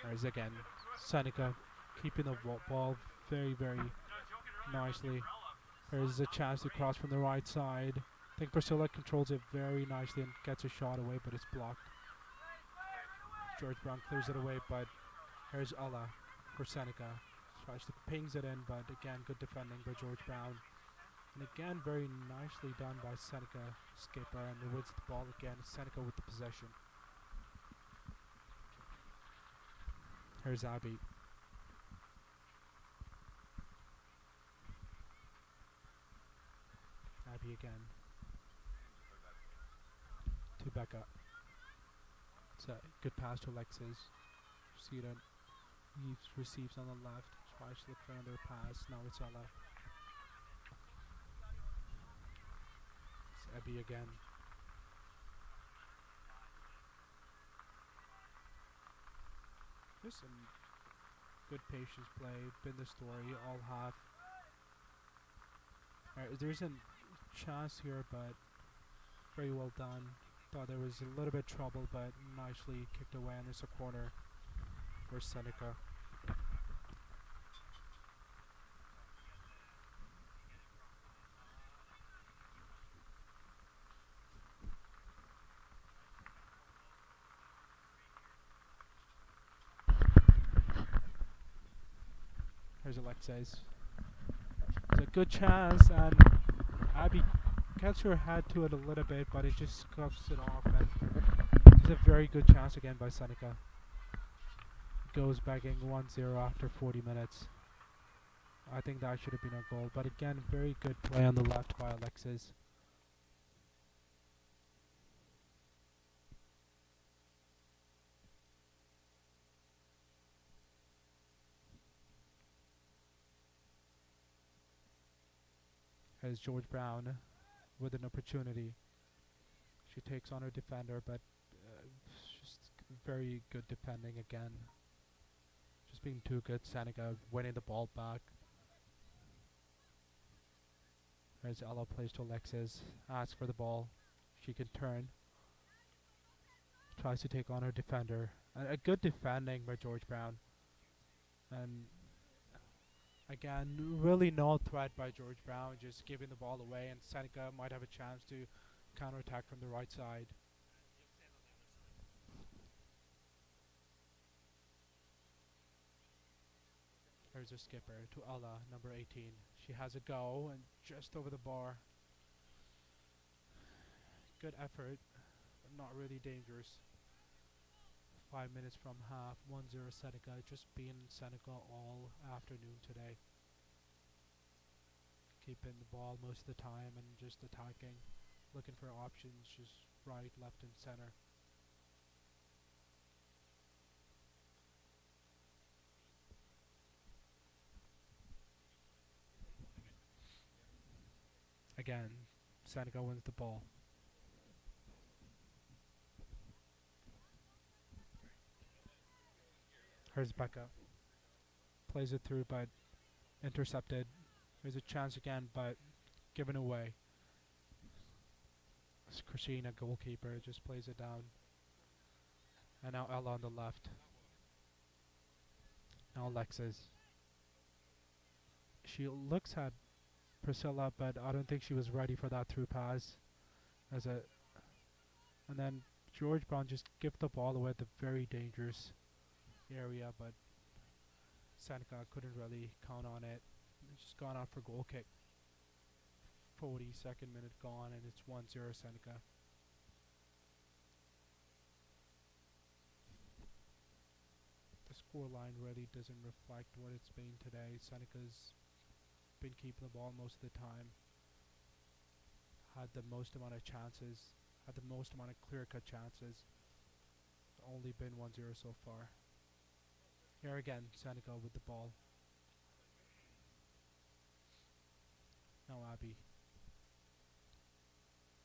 There's again Seneca keeping the ball very, very nicely. There's a chance to cross from the right side. I think Priscilla controls it very nicely and gets a shot away, but it's blocked. George Brown clears it away, but here's Ella for Seneca. Tries to pings it in, but again, good defending by George Brown. And again, very nicely done by Seneca skipper, and he wins the ball again. Seneca with the possession. Here's Abby. Abby again. To Becca. It's a good pass to Alexis. See that he receives on the left. Tries to look for another pass. Now it's Ella. It's Abby again. There's some good patience play. Been the story all half. There's a chance here, but very well done. Thought there was a little bit trouble, but nicely kicked away, and it's a corner for Seneca. Here's Alexis. It's a good chance, and Abby gets her head to it a little bit, but it just scuffs it off, and it's a very good chance again by Seneca. Goes begging 1-0 after 40 minutes. I think that should have been a goal, but again, very good play on the left by Alexis. As George Brown with an opportunity. She takes on her defender, but just very good defending again. Just being too good. Seneca winning the ball back. As Ella plays to Alexis, asks for the ball. She can turn. Tries to take on her defender. A good defending by George Brown. And Again, really no threat by George Brown, just giving the ball away, and Seneca might have a chance to counterattack from the right side. There's a skipper to Ella, number 18. She has a go and just over the bar. Good effort, but not really dangerous. 5 minutes from half, 1-0 Seneca. Just been Seneca all afternoon today. Keeping the ball most of the time and just attacking. Looking for options, just right, left, and center. Again, Seneca wins the ball. Here's Becca. Plays it through, but intercepted. There's a chance again, but given away. It's Christina, goalkeeper, just plays it down. And now Ella on the left. Now Alexis. She looks at Priscilla, but I don't think she was ready for that through pass. And then George Brown just gave the ball away at the very dangerous area, but Seneca couldn't really count on it. It's just gone out for goal kick. 42nd minute gone, and it's 1-0 Seneca. The scoreline really doesn't reflect what it's been today. Seneca's been keeping the ball most of the time. Had the most amount of chances. Had the most amount of clear-cut chances. Only been 1-0 so far. Here again, Seneca with the ball. Now Abby.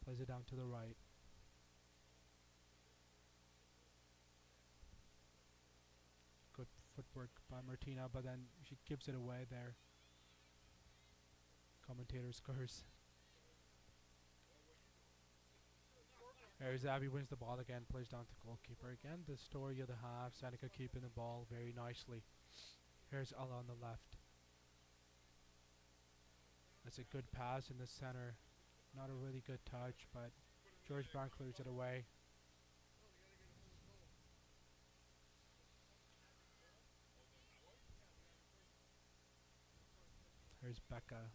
Plays it down to the right. Good footwork by Martina, but then she gives it away there. Commentator's curse. There's Abby, wins the ball again, plays down to goalkeeper. Again, the story of the half, Seneca keeping the ball very nicely. Here's Ella on the left. That's a good pass in the center. Not a really good touch, but George Brown clears it away. Here's Becca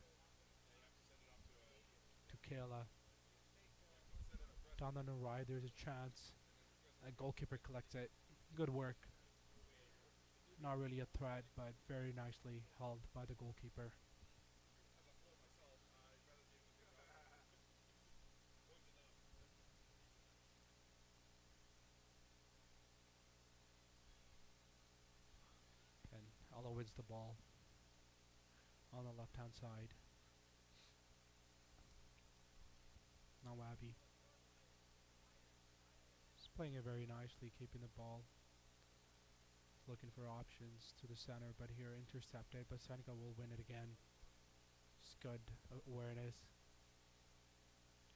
to Kayla. Down on the right, there's a chance. A goalkeeper collects it. Good work. Not really a threat, but very nicely held by the goalkeeper. And Ella wins the ball on the left hand side. Now Abby. Just playing it very nicely, keeping the ball. Looking for options to the center, but here intercepted, but Seneca will win it again. Just good awareness.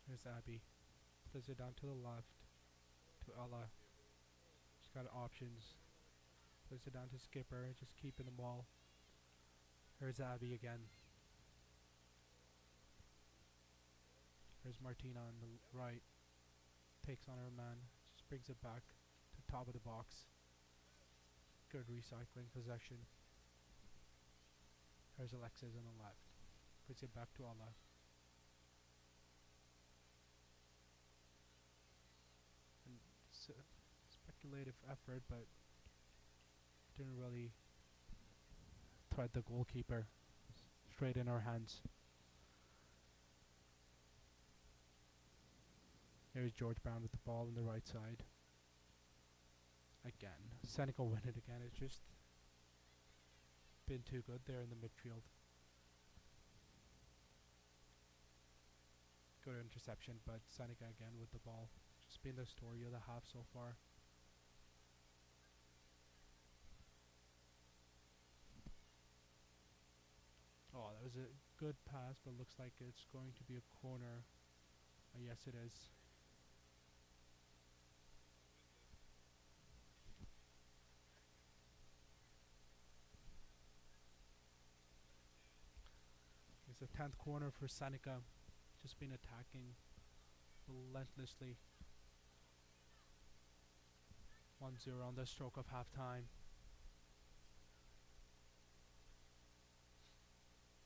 Here's Abby. Plays it down to the left to Ella. She's got options. Plays it down to Skipper, just keeping the ball. Here's Abby again. Here's Martina on the right. Takes on her man. Just brings it back to top of the box. Good recycling possession. Here's Alexis on the left. Puts it back to Ella. And speculative effort, but didn't really thread the goalkeeper. Straight in our hands. Here's George Brown with the ball on the right side. Again, Seneca win it again. It's just been too good there in the midfield. Good interception, but Seneca again with the ball. Just been the story of the half so far. Oh, that was a good pass, but looks like it's going to be a corner. Yes, it is. It's the 10th corner for Seneca. Just been attacking relentlessly. 1-0 on the stroke of halftime.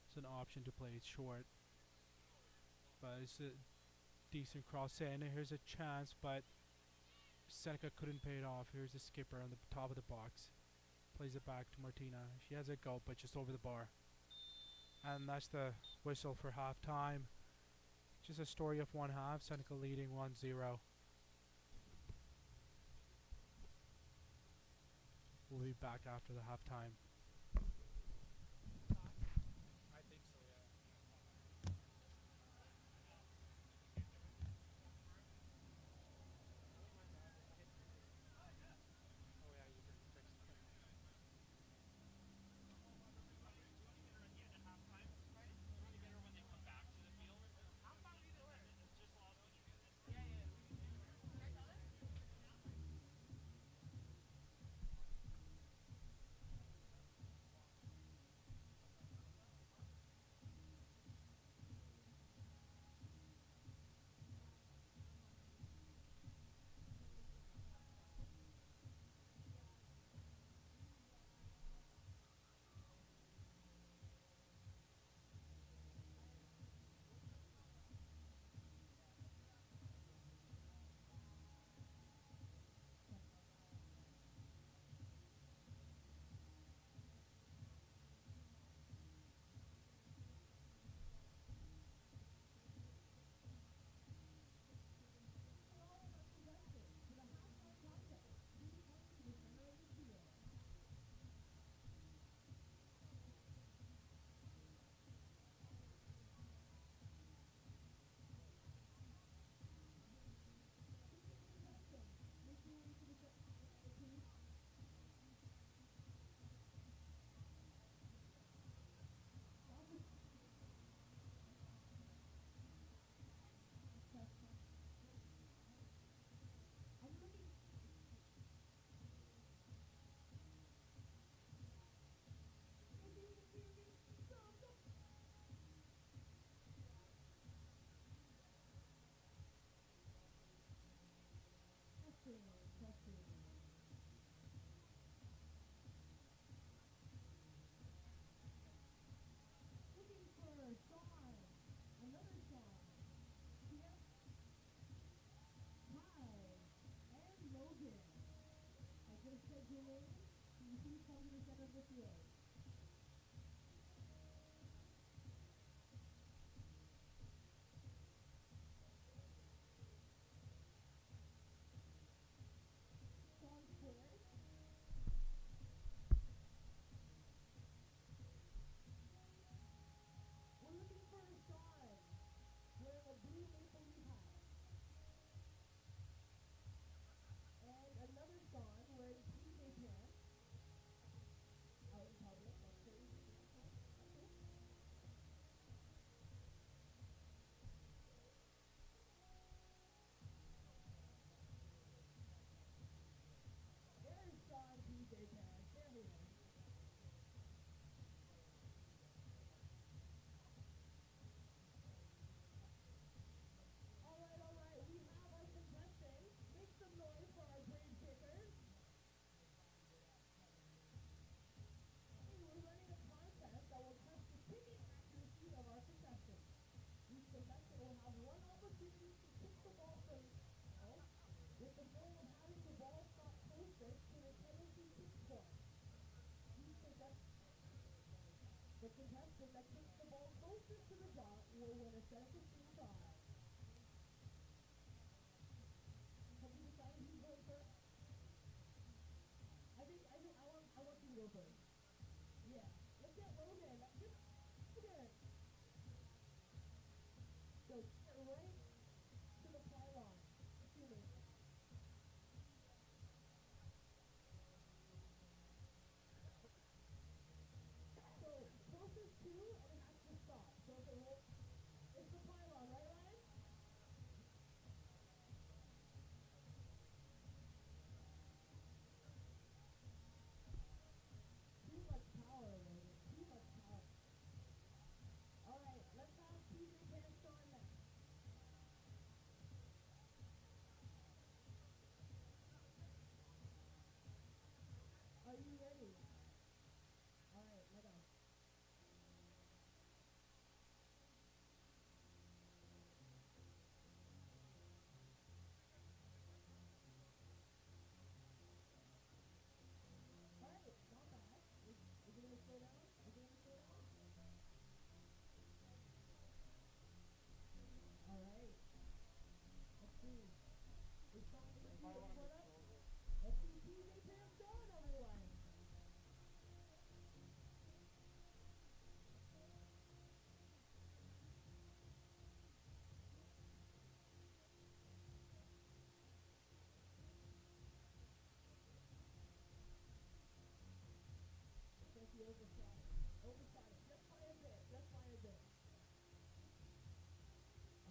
It's an option to play it short, but it's a decent cross in. Here's a chance, but Seneca couldn't pay it off. Here's the skipper on the top of the box. Plays it back to Martina. She has a go, but just over the bar. And that's the whistle for halftime. Just a story of one half. Seneca leading 1-0. We'll be back after the halftime. I think so, yeah. Oh yeah, you can fix it. Yeah, yeah, we can do it anywhere.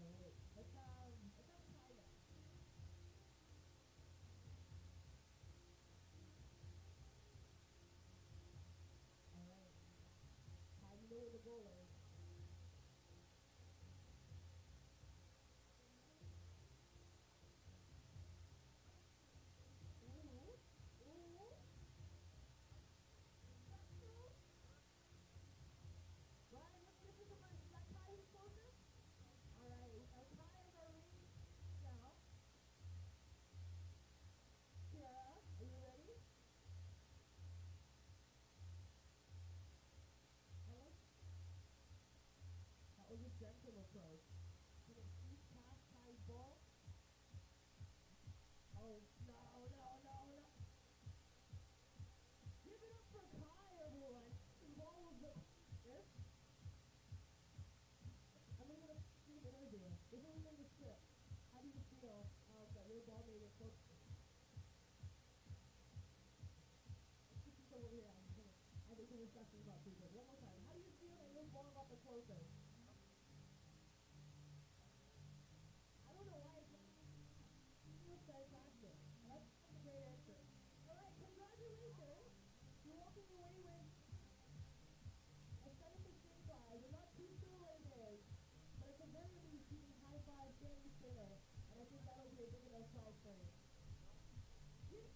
Alright. Let's try that. Alright. How do you know where the goal is? Ooh. Ooh. Is that true? Ryan, let's listen to my, is that Kai who's closest? Alright. Our Kai's are ready now. Kiara, are you ready? I like that was a gentle approach. She didn't eat past Kai's ball. Oh, no, no, no, no. Give it up for Kai, everyone. His ball was the, this. I'm gonna give an interview. This isn't in the script. How do you feel that your ball made it close? Let's get some over here. I think we're discussing about people. One more time. How do you feel that your ball got the closest? I don't know why it's it was fantastic. That's a great answer. All right, congratulations. You're walking away with a Seneca state prize. I'm not too sure what it is, but at the very least, you can high five Danny Singer, and I think that'll be a big enough prize for you. You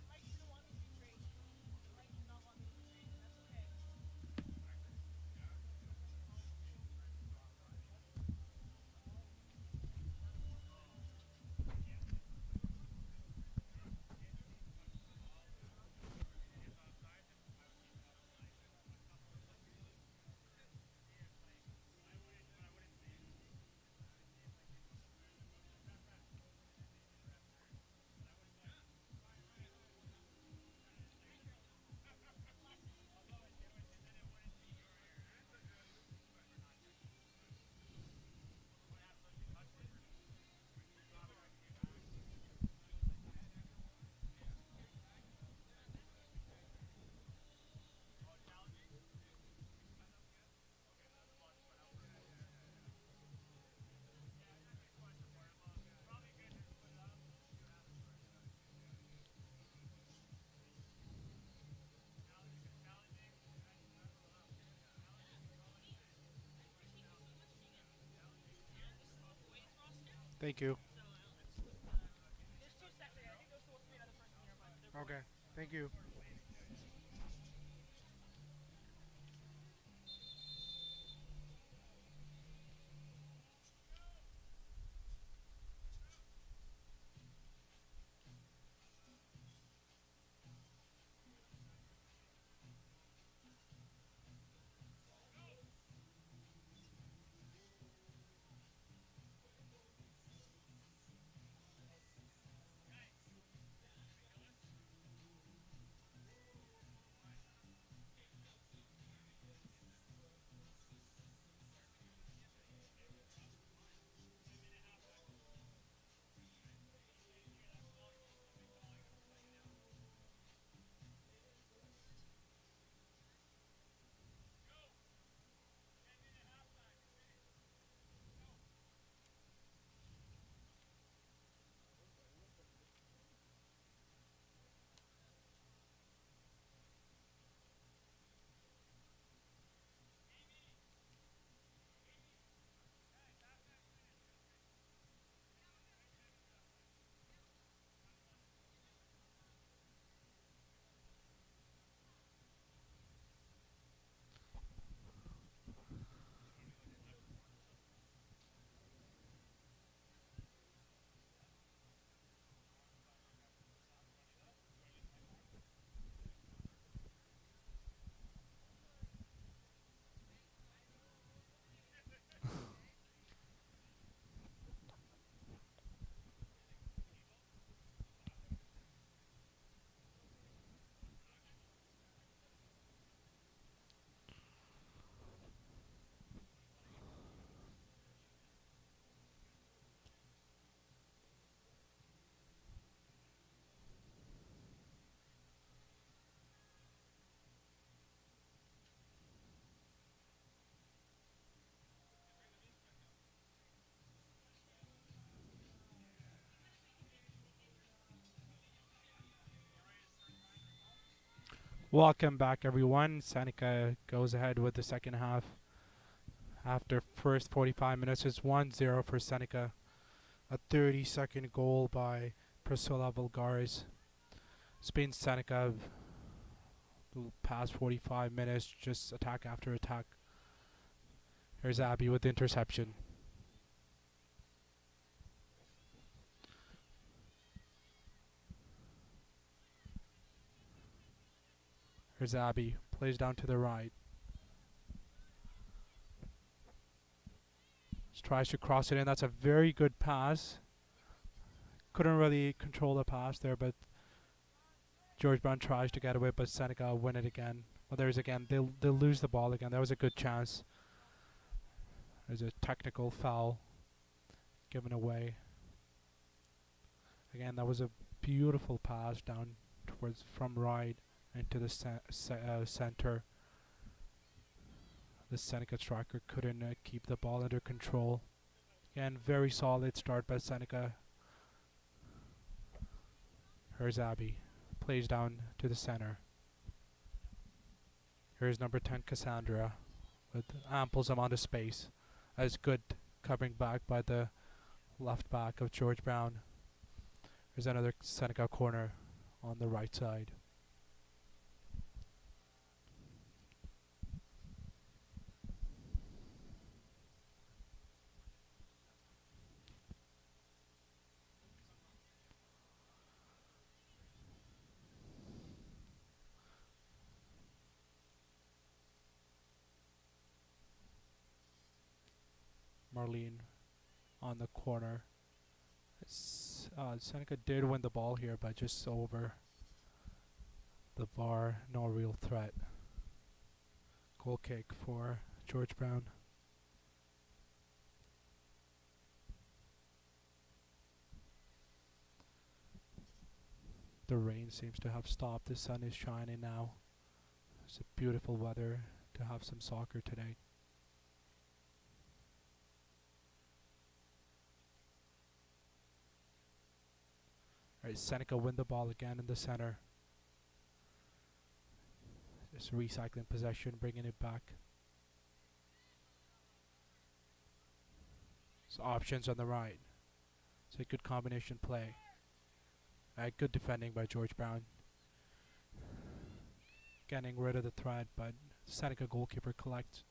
Mike didn't want me to trade. Mike did not want me to trade, and that's okay. Thank you. There's two sets there. I think there's supposed to be another person here, but they're both. Okay. Thank you. Welcome back, everyone. Seneca goes ahead with the second half. After first 45 minutes, it's 1-0 for Seneca. A 30-second goal by Priscilla Vulgaris. Spain Seneca the past 45 minutes, just attack after attack. Here's Abby with the interception. Here's Abby, plays down to the right. Tries to cross it in. That's a very good pass. Couldn't really control the pass there, but George Brown tries to get away, but Seneca win it again. Well, there's again, they'll lose the ball again. That was a good chance. There's a technical foul given away. Again, that was a beautiful pass down towards from right into the center. The Seneca striker couldn't keep the ball under control. Again, very solid start by Seneca. Here's Abby. Plays down to the center. Here's number 10, Cassandra, with ample amount of space. As good covering back by the left back of George Brown. There's another Seneca corner on the right side. Marlene on the corner. Seneca did win the ball here, but just over the bar. No real threat. Goal kick for George Brown. The rain seems to have stopped. The sun is shining now. It's a beautiful weather to have some soccer today. Alright, Seneca win the ball again in the center. Just recycling possession, bringing it back. So options on the right. It's a good combination play. Good defending by George Brown. Getting rid of the threat, but Seneca goalkeeper collects.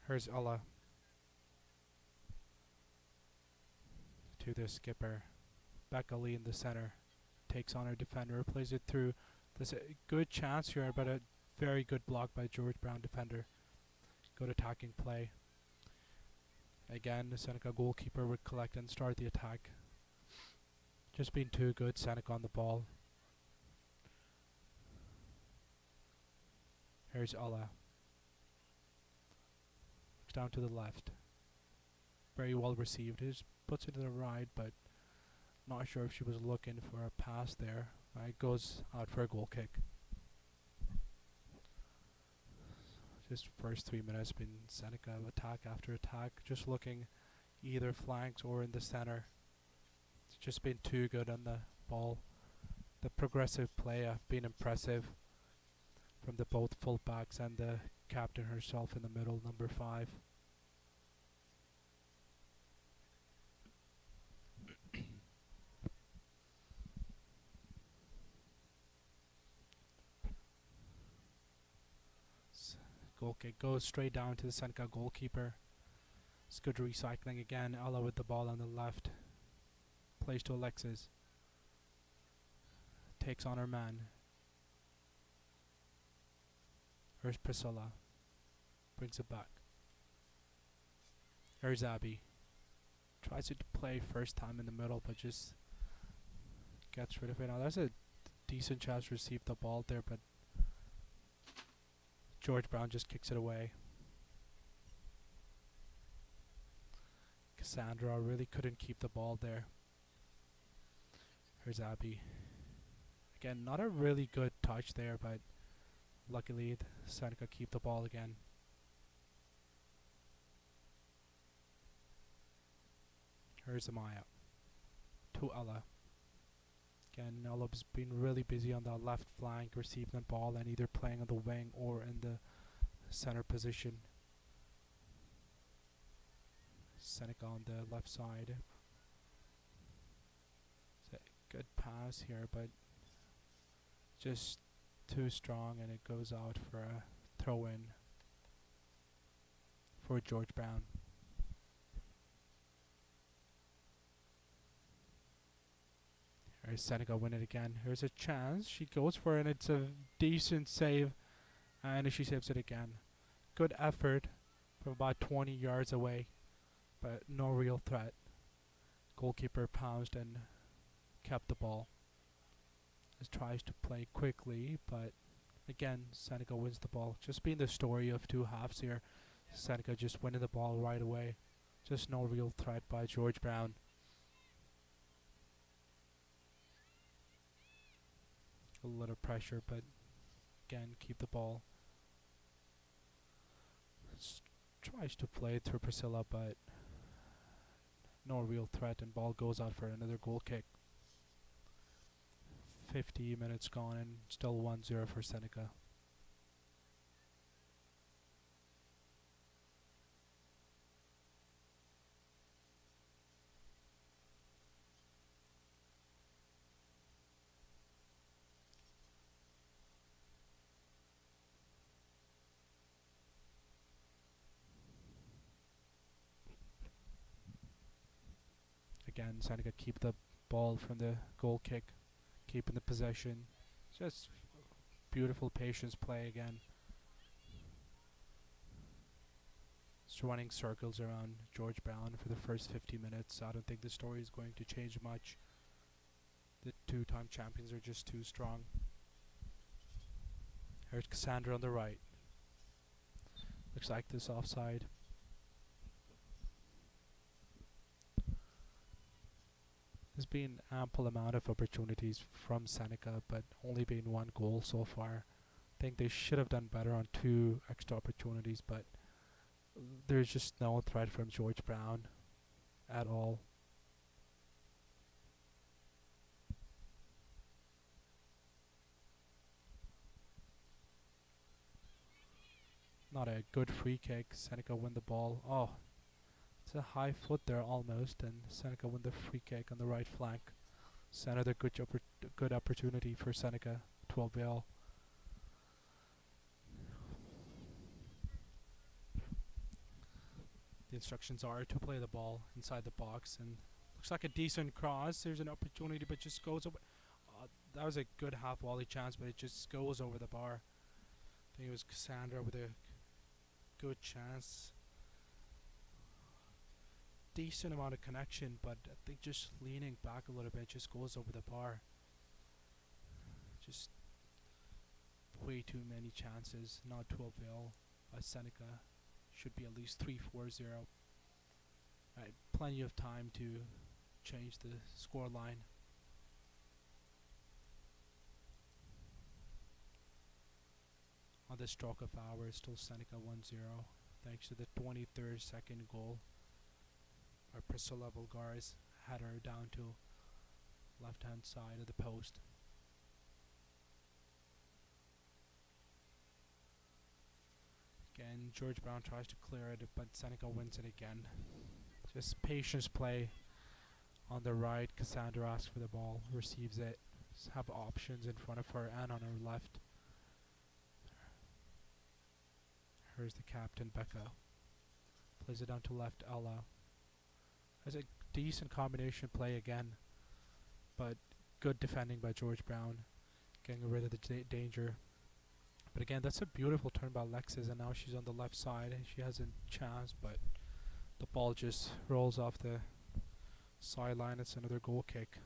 Here's Ella. To the skipper. Becca Lee in the center. Takes on her defender, plays it through. There's a good chance here, but a very good block by George Brown defender. Good attacking play. Again, the Seneca goalkeeper would collect and start the attack. Just being too good, Seneca on the ball. Here's Ella. Looks down to the left. Very well received. He just puts it to the right, but not sure if she was looking for a pass there. It goes out for a goal kick. Just first 3 minutes been Seneca attack after attack, just looking either flanks or in the center. It's just been too good on the ball. The progressive play have been impressive from the both fullbacks and the captain herself in the middle, number 5. Goal kick goes straight down to the Seneca goalkeeper. It's good recycling again. Ella with the ball on the left. Plays to Alexis. Takes on her man. Here's Priscilla. Brings it back. Here's Abby. Tries to play first time in the middle, but just gets rid of it. Now that's a decent chance to receive the ball there, but George Brown just kicks it away. Cassandra really couldn't keep the ball there. Here's Abby. Again, not a really good touch there, but luckily Seneca keep the ball again. Here's Amaya. To Ella. Again, Ellop's been really busy on that left flank, receiving the ball and either playing on the wing or in the center position. Seneca on the left side. It's a good pass here, but just too strong, and it goes out for a throw-in for George Brown. Here's Seneca win it again. Here's a chance. She goes for it, and it's a decent save, and she saves it again. Good effort from about 20 yards away, but no real threat. Goalkeeper pounced and kept the ball. Just tries to play quickly, but again, Seneca wins the ball. Just being the story of two halves here. Seneca just winning the ball right away. Just no real threat by George Brown. A little pressure, but again, keep the ball. Tries to play it through Priscilla, but no real threat, and ball goes out for another goal kick. 50 minutes gone and still 1-0 for Seneca. Again, Seneca keep the ball from the goal kick, keeping the possession. Just beautiful patience play again. Just running circles around George Brown for the first 50 minutes. I don't think the story is going to change much. The two-time champions are just too strong. Here's Cassandra on the right. Looks like this offside. There's been ample amount of opportunities from Seneca, but only been one goal so far. I think they should have done better on 2 extra opportunities, but there's just no threat from George Brown at all. Not a good free kick. Seneca win the ball. Oh, it's a high foot there almost, and Seneca win the free kick on the right flank. It's another good opportunity for Seneca. 12-0. The instructions are to play the ball inside the box, and looks like a decent cross. There's an opportunity, but just goes over. That was a good half volley chance, but it just goes over the bar. I think it was Cassandra with a good chance. Decent amount of connection, but I think just leaning back a little bit just goes over the bar. Just way too many chances. Not 12-0 by Seneca. Should be at least 3-4-0. Right, plenty of time to change the score line. On the stroke of hour, still Seneca 1-0, thanks to the 23rd second goal. Our Priscilla Bulgar's header down to left hand side of the post. Again, George Brown tries to clear it, but Seneca wins it again. Just patience play on the right. Cassandra asks for the ball, receives it. Just have options in front of her and on her left. Here's the captain, Becca. Plays it down to left, Ella. Has a decent combination play again, but good defending by George Brown, getting rid of the danger. But again, that's a beautiful turn by Alexis, and now she's on the left side and she has a chance, but the ball just rolls off the sideline. It's another goal kick.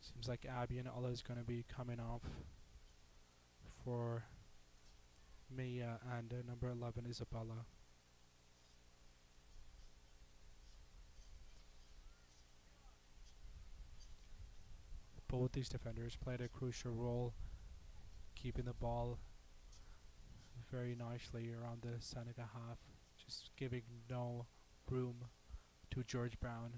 Seems like Abby and Ella is going to be coming off for Mia and number 11 Isabella. both these defenders played a crucial role, keeping the ball very nicely around the Seneca half, just giving no room to George Brown.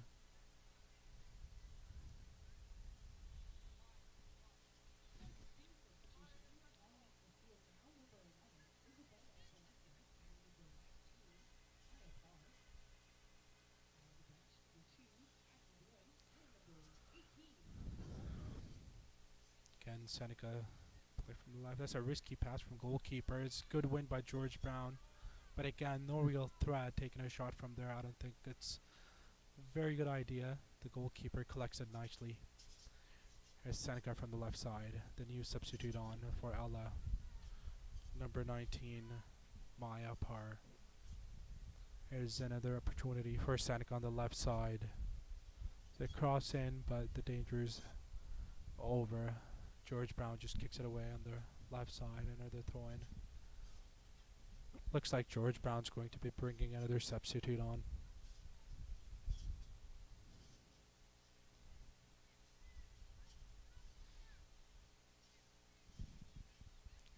Again, Seneca play from the left. That's a risky pass from goalkeeper. It's good win by George Brown. But again, no real threat taking a shot from there. I don't think it's a very good idea. The goalkeeper collects it nicely. Here's Seneca from the left side. The new substitute on for Ella. Number 19, Maya Par. Here's another opportunity for Seneca on the left side. They cross in, but the danger's over. George Brown just kicks it away on the left side. Another throw in. Looks like George Brown's going to be bringing another substitute on.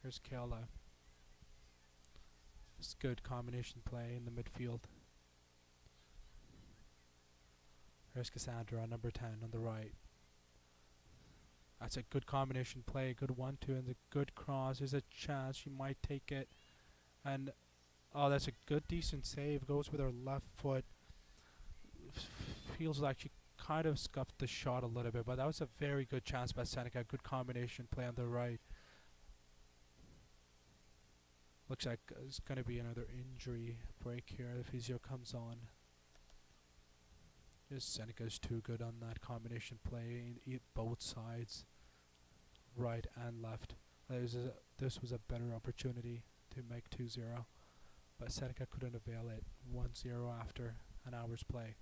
Here's Kayla. It's good combination play in the midfield. Here's Cassandra, number 10 on the right. That's a good combination play, good 1-2, and a good cross. There's a chance she might take it. And, oh, that's a good, decent save. Goes with her left foot. Feels like she kind of scuffed the shot a little bit, but that was a very good chance by Seneca. Good combination play on the right. Looks like it's going to be another injury break here. The physio comes on. Just Seneca's too good on that combination play. Eat both sides, right and left. This was a better opportunity to make 2-0, but Seneca couldn't avail it. 1-0 after an hour's play.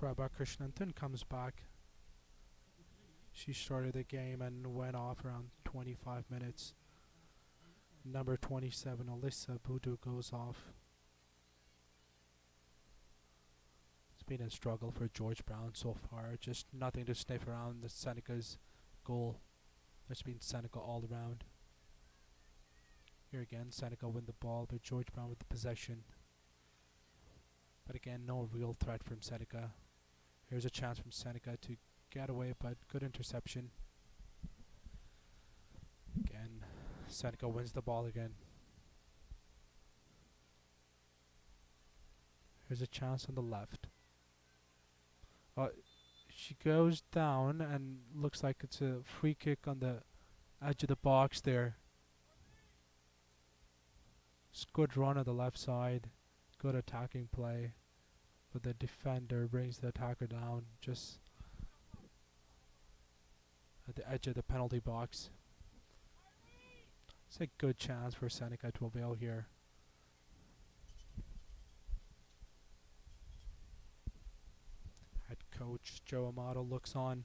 Prabha Krishnanthan comes back. She started the game and went off around 25 minutes. Number 27, Alyssa Boudou, goes off. It's been a struggle for George Brown so far. Just nothing to sniff around the Seneca's goal. It's been Seneca all around. Here again, Seneca win the ball, but George Brown with the possession. But again, no real threat from Seneca. Here's a chance from Seneca to get away, but good interception. Again, Seneca wins the ball again. Here's a chance on the left. She goes down and looks like it's a free kick on the edge of the box there. It's good run on the left side. Good attacking play. But the defender brings the attacker down just at the edge of the penalty box. It's a good chance for Seneca to avail here. Head coach Joe Amato looks on,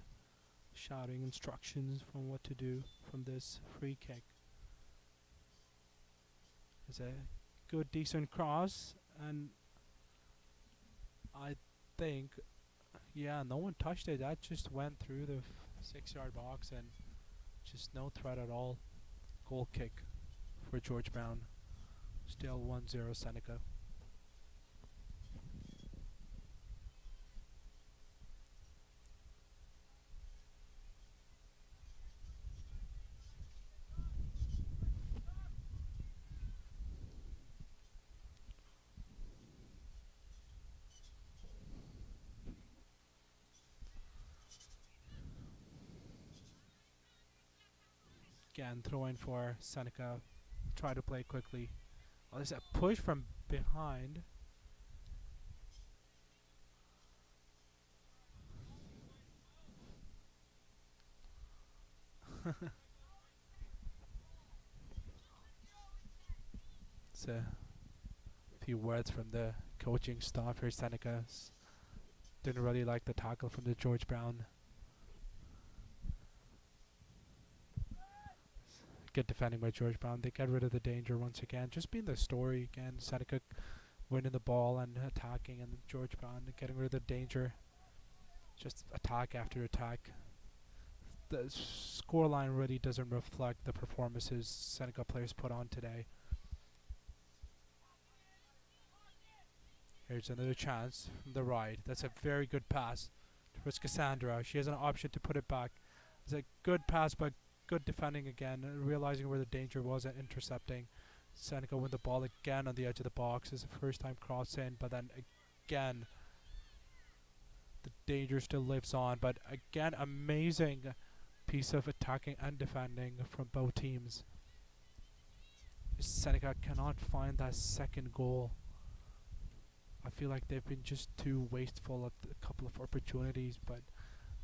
shouting instructions from what to do from this free kick. It's a good, decent cross, and I think, yeah, no one touched it. That just went through the 6-yard box and just no threat at all. Goal kick for George Brown. Still 1-0 Seneca. Again, throw in for Seneca. Try to play quickly. Oh, there's a push from behind. It's a few words from the coaching staff here. Seneca's Didn't really like the tackle from the George Brown. Good defending by George Brown. They get rid of the danger once again. Just being the story again. Seneca winning the ball and attacking, and George Brown getting rid of the danger. Just attack after attack. The scoreline really doesn't reflect the performances Seneca players put on today. Here's another chance from the right. That's a very good pass towards Cassandra. She has an option to put it back. It's a good pass, but good defending again, realizing where the danger was and intercepting. Seneca win the ball again on the edge of the box. It's the first time cross in, but then again the danger still lives on. But again, amazing piece of attacking and defending from both teams. Seneca cannot find that second goal. I feel like they've been just too wasteful at a couple of opportunities, but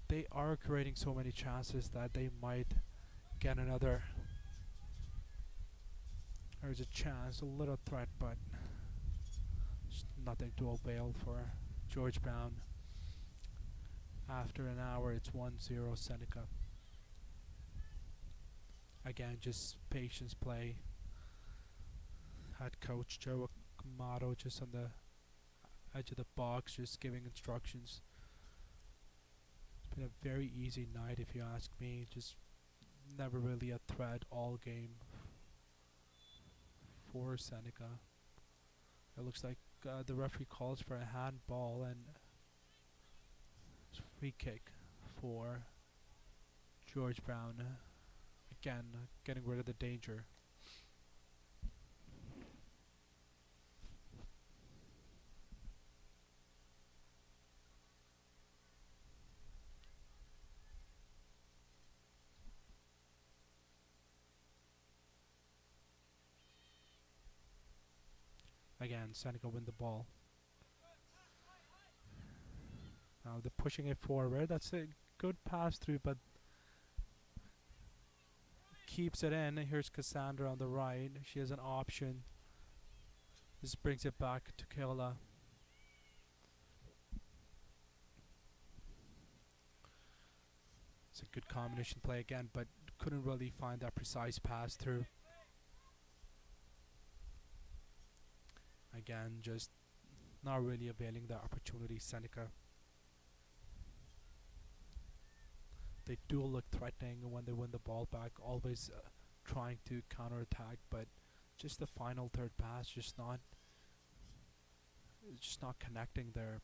they are creating so many chances that they might get another. There's a chance, a little threat, but just nothing to avail for George Brown. After an hour, it's 1-0 Seneca. Again, just patience play. Head coach Joe Amato just on the edge of the box, just giving instructions. It's been a very easy night, if you ask me. Just never really a threat all game for Seneca. It looks like the referee calls for a handball and free kick for George Brown. Again, getting rid of the danger. Again, Seneca win the ball. Now they're pushing it forward. That's a good pass through, but keeps it in. Here's Cassandra on the right. She has an option. This brings it back to Kayla. It's a good combination play again, but couldn't really find that precise pass through. Again, just not really availing the opportunity, Seneca. They do look threatening when they win the ball back, always trying to counterattack, but just the final third pass just not connecting there.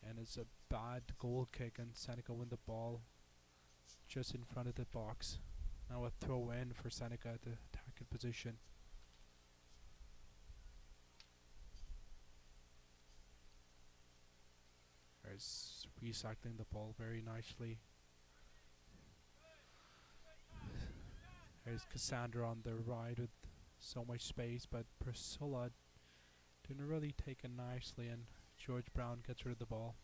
And it's a bad goal kick, and Seneca win the ball just in front of the box. Now a throw in for Seneca at the attacking position. There's recycling the ball very nicely. There's Cassandra on the right with so much space, but Priscilla didn't really take it nicely, and George Brown gets rid of the ball.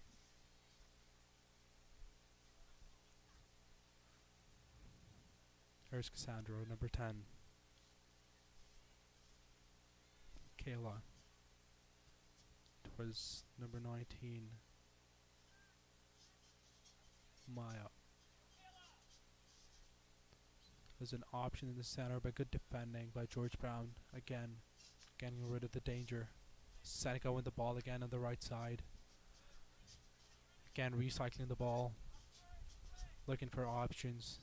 There's Cassandra, number 10. Kayla towards number 19. Maya. There's an option in the center, but good defending by George Brown. Again, getting rid of the danger. Seneca win the ball again on the right side. Again, recycling the ball. Looking for options.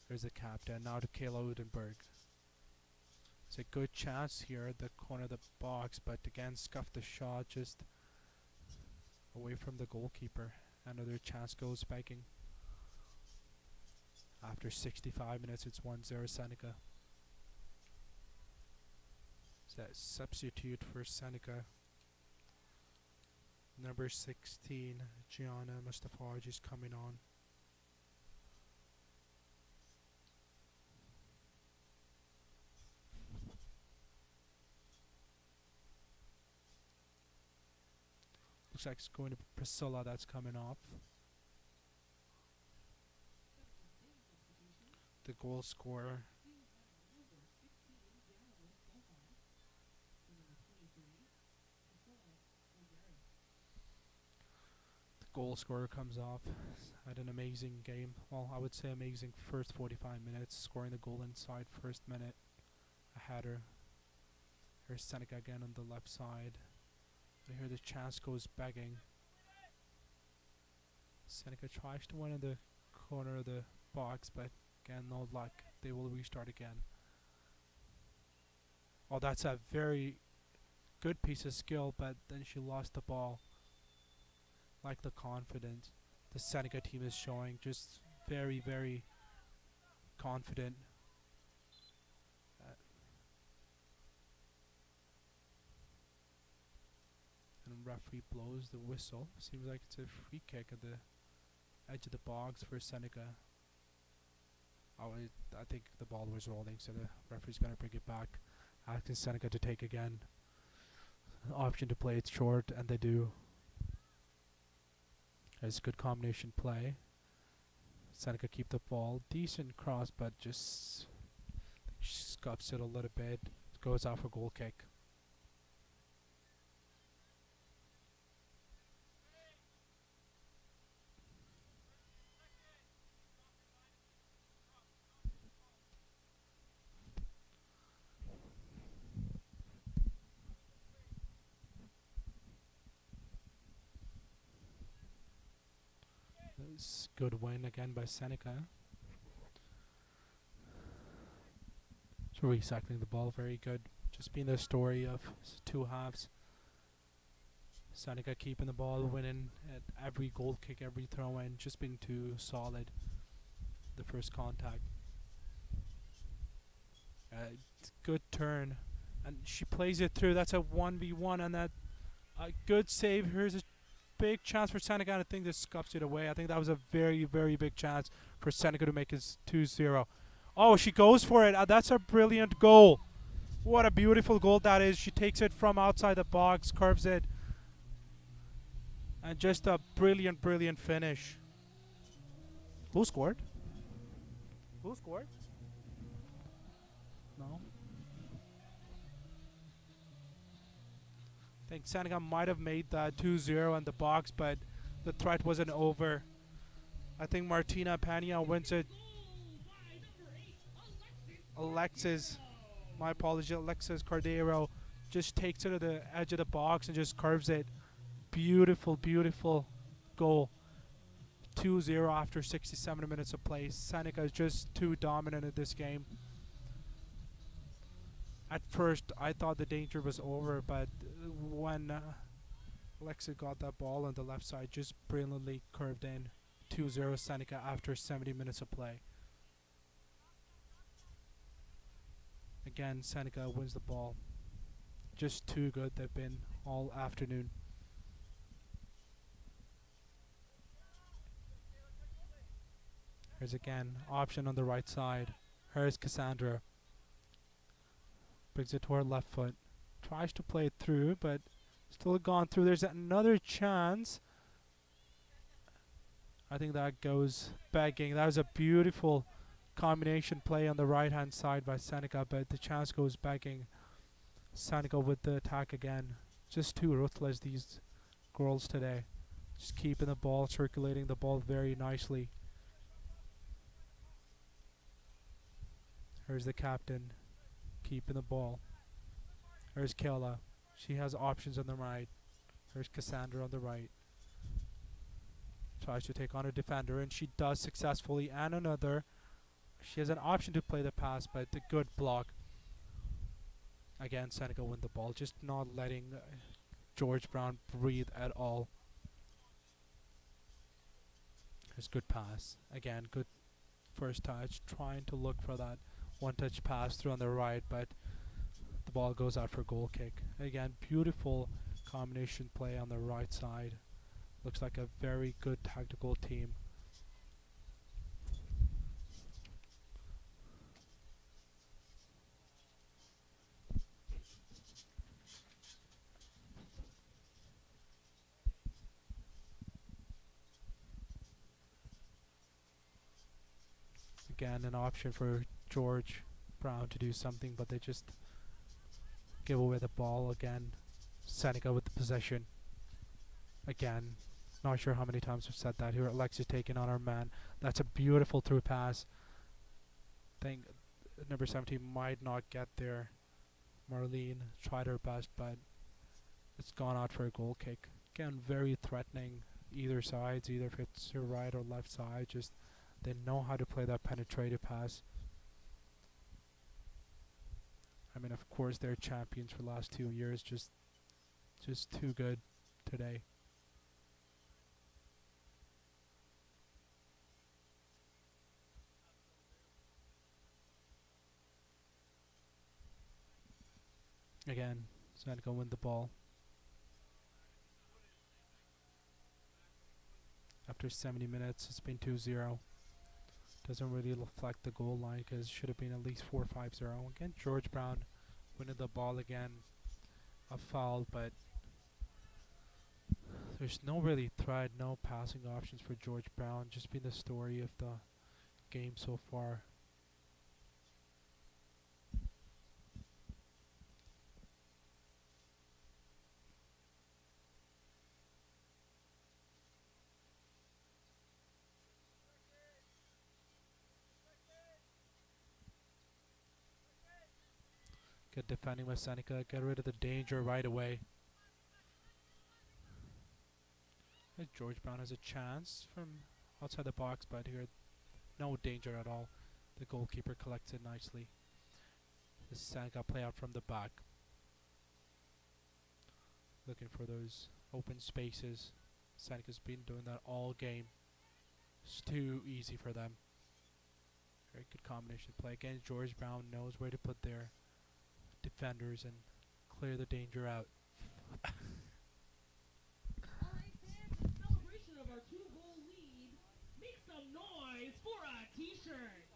There's the captain. Now to Kayla Udenberg. It's a good chance here at the corner of the box, but again, scuffed the shot just away from the goalkeeper. Another chance goes begging. After 65 minutes, it's 1-0 Seneca. It's that substitute for Seneca. Number 16, Gianna Mustafarj is coming on. Looks like it's going to be Priscilla that's coming off. The goal scorer. Goal scorer comes off. Had an amazing game. Well, I would say amazing first 45 minutes, scoring the goal inside first minute. A header. Here's Seneca again on the left side. I hear the chance goes begging. Seneca tries to win in the corner of the box, but again, no luck. They will restart again. Oh, that's a very good piece of skill, but then she lost the ball. Like the confidence the Seneca team is showing, just very, very confident. And referee blows the whistle. Seems like it's a free kick at the edge of the box for Seneca. Oh, I think the ball was rolling, so the referee's going to bring it back, asking Seneca to take again. An option to play it short, and they do. It's a good combination play. Seneca keep the ball. Decent cross, but just scuffs it a little bit. Goes out for goal kick. Good win again by Seneca. So recycling the ball, very good. Just being the story of two halves. Seneca keeping the ball, winning at every goal kick, every throw in, just being too solid. The first contact. Good turn. And she plays it through. That's a 1v1, and that a good save. Here's a big chance for Seneca, and I think this scuffs it away. I think that was a very, very big chance for Seneca to make his 2-0. Oh, she goes for it. That's a brilliant goal. What a beautiful goal that is. She takes it from outside the box, curves it. And just a brilliant, brilliant finish. Who scored? Who scored? No. I think Seneca might have made that 2-0 in the box, but the threat wasn't over. I think Martina Pania wins it. Alexis Cordero just takes it to the edge of the box and just curves it. Beautiful, beautiful goal. 2-0 after 67 minutes of play. Seneca is just too dominant in this game. At first, I thought the danger was over, but when Alexa got that ball on the left side, just brilliantly curved in. 2-0 Seneca after 70 minutes of play. Again, Seneca wins the ball. Just too good. They've been all afternoon. Here's again, option on the right side. Here's Cassandra. Brings it to her left foot. Tries to play it through, but still gone through. There's another chance. I think that goes begging. That was a beautiful combination play on the right hand side by Seneca, but the chance goes begging. Seneca with the attack again. Just too ruthless, these girls today. Just keeping the ball, circulating the ball very nicely. Here's the captain, keeping the ball. Here's Kayla. She has options on the right. Here's Cassandra on the right. Tries to take on a defender, and she does successfully. And another. She has an option to play the pass, but a good block. Again, Seneca win the ball, just not letting George Brown breathe at all. Here's good pass. Again, good first touch. Trying to look for that one-touch pass through on the right, but the ball goes out for goal kick. Again, beautiful combination play on the right side. Looks like a very good tactical team. Again, an option for George Brown to do something, but they just give away the ball again. Seneca with the possession. Again, Not sure how many times we've said that. Here, Alexis taking on our man. That's a beautiful through pass. Think number 17 might not get there. Marlene tried her best, but it's gone out for a goal kick. Again, very threatening either sides, either if it's your right or left side. Just they know how to play that penetrative pass. I mean, of course, they're champions for the last 2 years. Just too good today. Again, Seneca win the ball. After 70 minutes, it's been 2-0. Doesn't really reflect the goal line because it should have been at least 4-5-0. Again, George Brown winning the ball again. A foul, but there's no really threat, no passing options for George Brown. Just been the story of the game so far. Good defending with Seneca. Get rid of the danger right away. George Brown has a chance from outside the box, but here no danger at all. The goalkeeper collects it nicely. The Seneca play out from the back. Looking for those open spaces. Seneca's been doing that all game. It's too easy for them. Very good combination play. Again, George Brown knows where to put their defenders and clear the danger out. Alright, fans, in celebration of our 2-goal lead, make some noise for a t-shirt.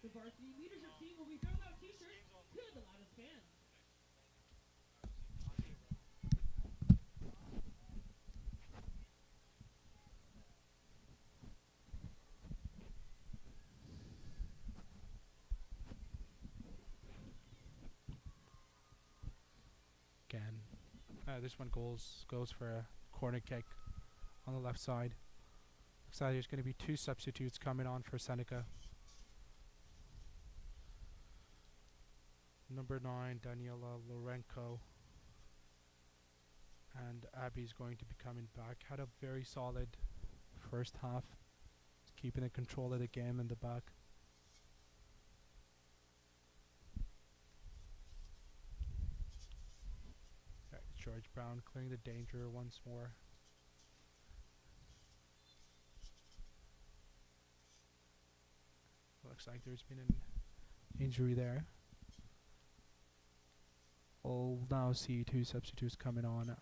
The varsity leadership team will be throwing out t-shirts to the loudest fans. Again, this one goes for a corner kick on the left side. Looks like there's going to be 2 substitutes coming on for Seneca. Number 9, Daniela Lorenko, and Abby's going to be coming back. Had a very solid first half, keeping the control of the game in the back. Right, George Brown clearing the danger once more. Looks like there's been an injury there. We'll now see 2 substitutes coming on.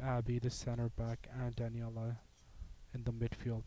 Abby, the center back, and Daniela in the midfield.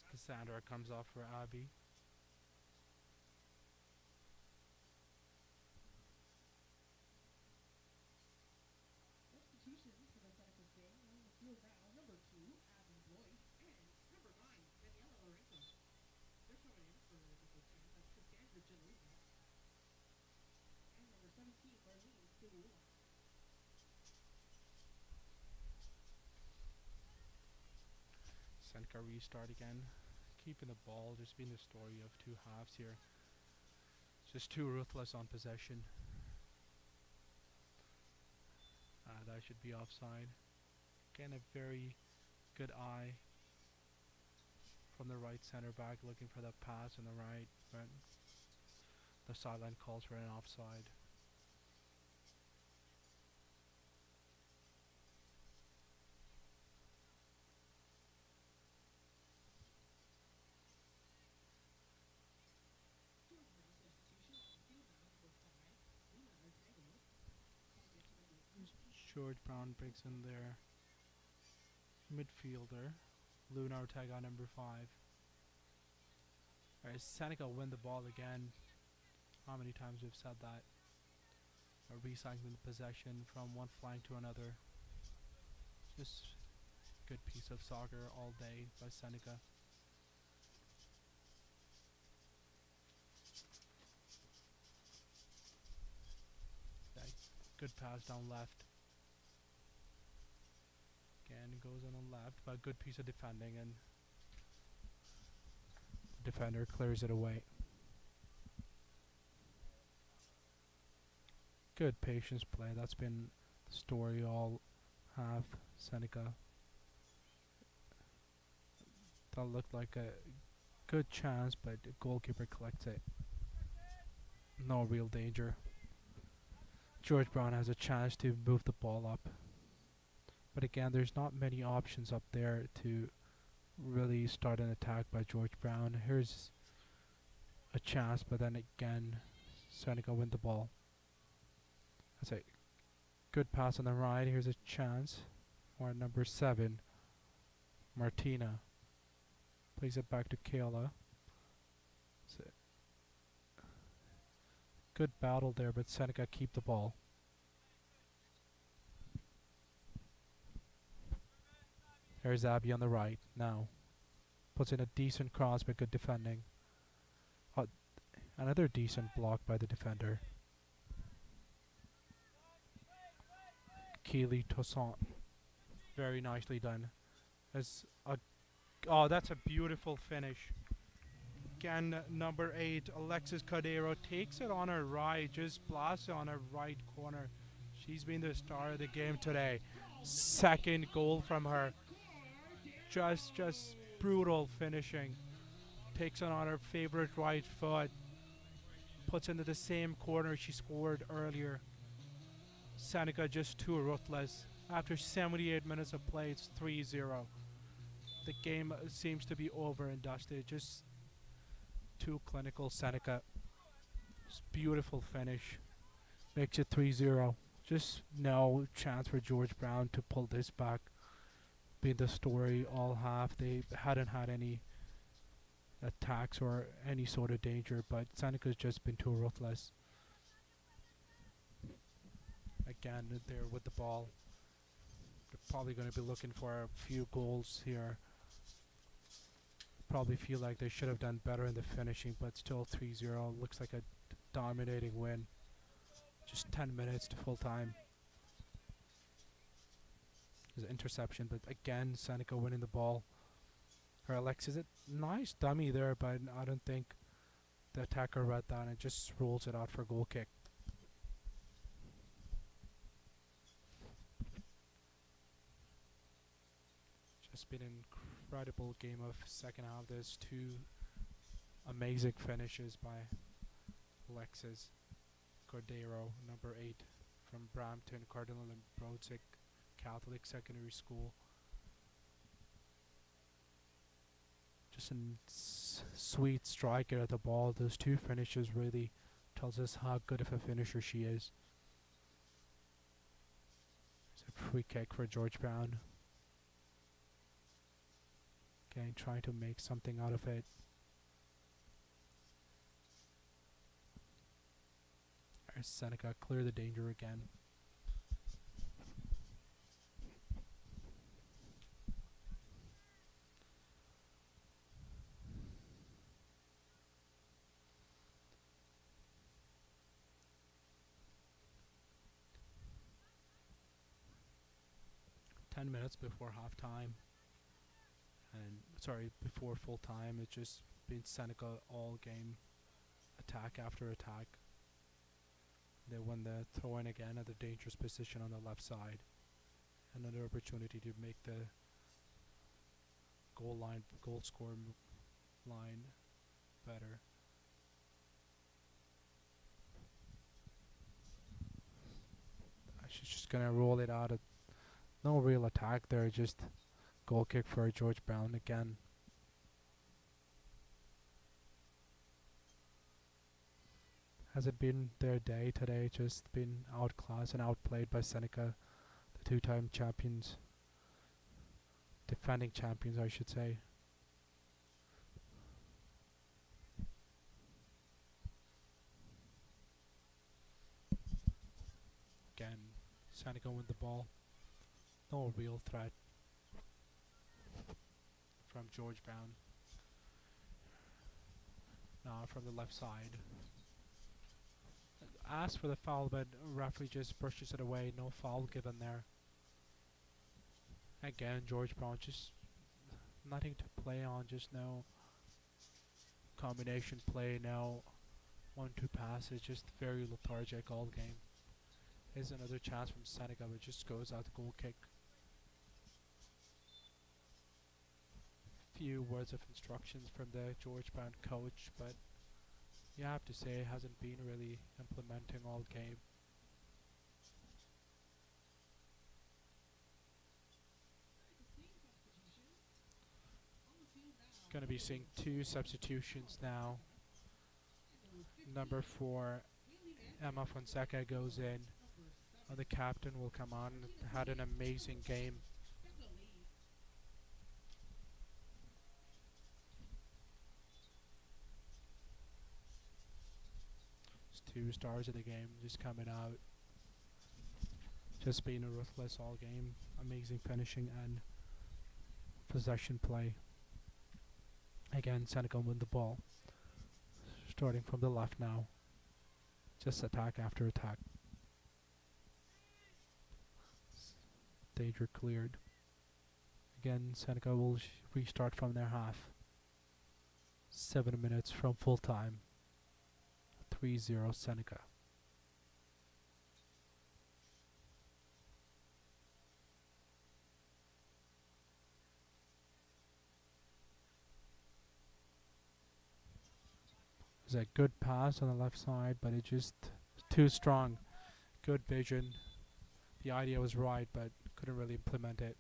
Cassandra comes off for Abby. Seneca restart again. Keeping the ball, just being the story of two halves here. Just too ruthless on possession. That should be offside. Again, a very good eye from the right center back looking for the pass on the right, but the sideline calls for an offside. George Brown breaks in there. Midfielder. Luna Ortega, number 5. Alright, Seneca win the ball again. How many times we've said that? Recycling the possession from one flank to another. Just good piece of soccer all day by Seneca. That good pass down left. Again, goes on the left, but a good piece of defending, and the defender clears it away. Good patience play. That's been the story all half. Seneca. That looked like a good chance, but the goalkeeper collects it. No real danger. George Brown has a chance to move the ball up. But again, there's not many options up there to really start an attack by George Brown. Here's a chance, but then again, Seneca win the ball. That's a good pass on the right. Here's a chance for number 7, Martina. Plays it back to Kayla. Good battle there, but Seneca keep the ball. There's Abby on the right now. Puts in a decent cross, but good defending. Another decent block by the defender. Keely Toussaint. Very nicely done. That's a beautiful finish. Again, number 8, Alexis Cordero takes it on her right, just blasts it on her right corner. She's been the star of the game today. Second goal from her. Just brutal finishing. Takes it on her favorite right foot. Puts into the same corner she scored earlier. Seneca just too ruthless. After 78 minutes of play, it's 3-0. The game seems to be over and dusted. Just too clinical, Seneca. Just beautiful finish. Makes it 3-0. Just no chance for George Brown to pull this back. Being the story all half. They hadn't had any attacks or any sort of danger, but Seneca's just been too ruthless. Again, they're with the ball. They're probably going to be looking for a few goals here. Probably feel like they should have done better in the finishing, but still 3-0. Looks like a dominating win. Just 10 minutes to full time. There's an interception, but again, Seneca winning the ball. Her Alexis, a nice dummy there, but I don't think the attacker read that and just rolls it out for a goal kick. Just been an incredible game of second half. There's 2 amazing finishes by Alexis Cordero, number 8 from Brampton, Cardinal and Brodzick Catholic Secondary School. Just a sweet striker at the ball. Those 2 finishes really tells us how good of a finisher she is. It's a free kick for George Brown. Again, trying to make something out of it. There's Seneca, clear the danger again. Minutes before halftime, and sorry, before full time, it's just been Seneca all game, attack after attack. They won the throw in again at the dangerous position on the left side. Another opportunity to make the goal score line better. She's just gonna roll it out. No real attack there, just goal kick for George Brown again. Has it been their day today? Just been outclassed and outplayed by Seneca, the two-time champions. Defending champions, I should say. Again, Seneca with the ball. No real threat from George Brown. Now from the left side. Asked for the foul, but referee just pushes it away. No foul given there. Again, George Brown just nothing to play on. Just no combination play. No 1-2 passes. Just very lethargic all game. Here's another chance from Seneca, but just goes out the goal kick. Few words of instructions from the George Brown coach, but you have to say it hasn't been really implementing all game. Going to be seeing 2 substitutions now. Number 4, Emma Fonseca goes in. The captain will come on. Had an amazing game. It's 2 stars of the game just coming out. Just being a ruthless all game. Amazing finishing and possession play. Again, Seneca win the ball. Starting from the left now. Just attack after attack. Danger cleared. Again, Seneca will restart from their half. 7 minutes from full time. 3-0 Seneca. There's a good pass on the left side, but it just too strong. Good vision. The idea was right, but couldn't really implement it.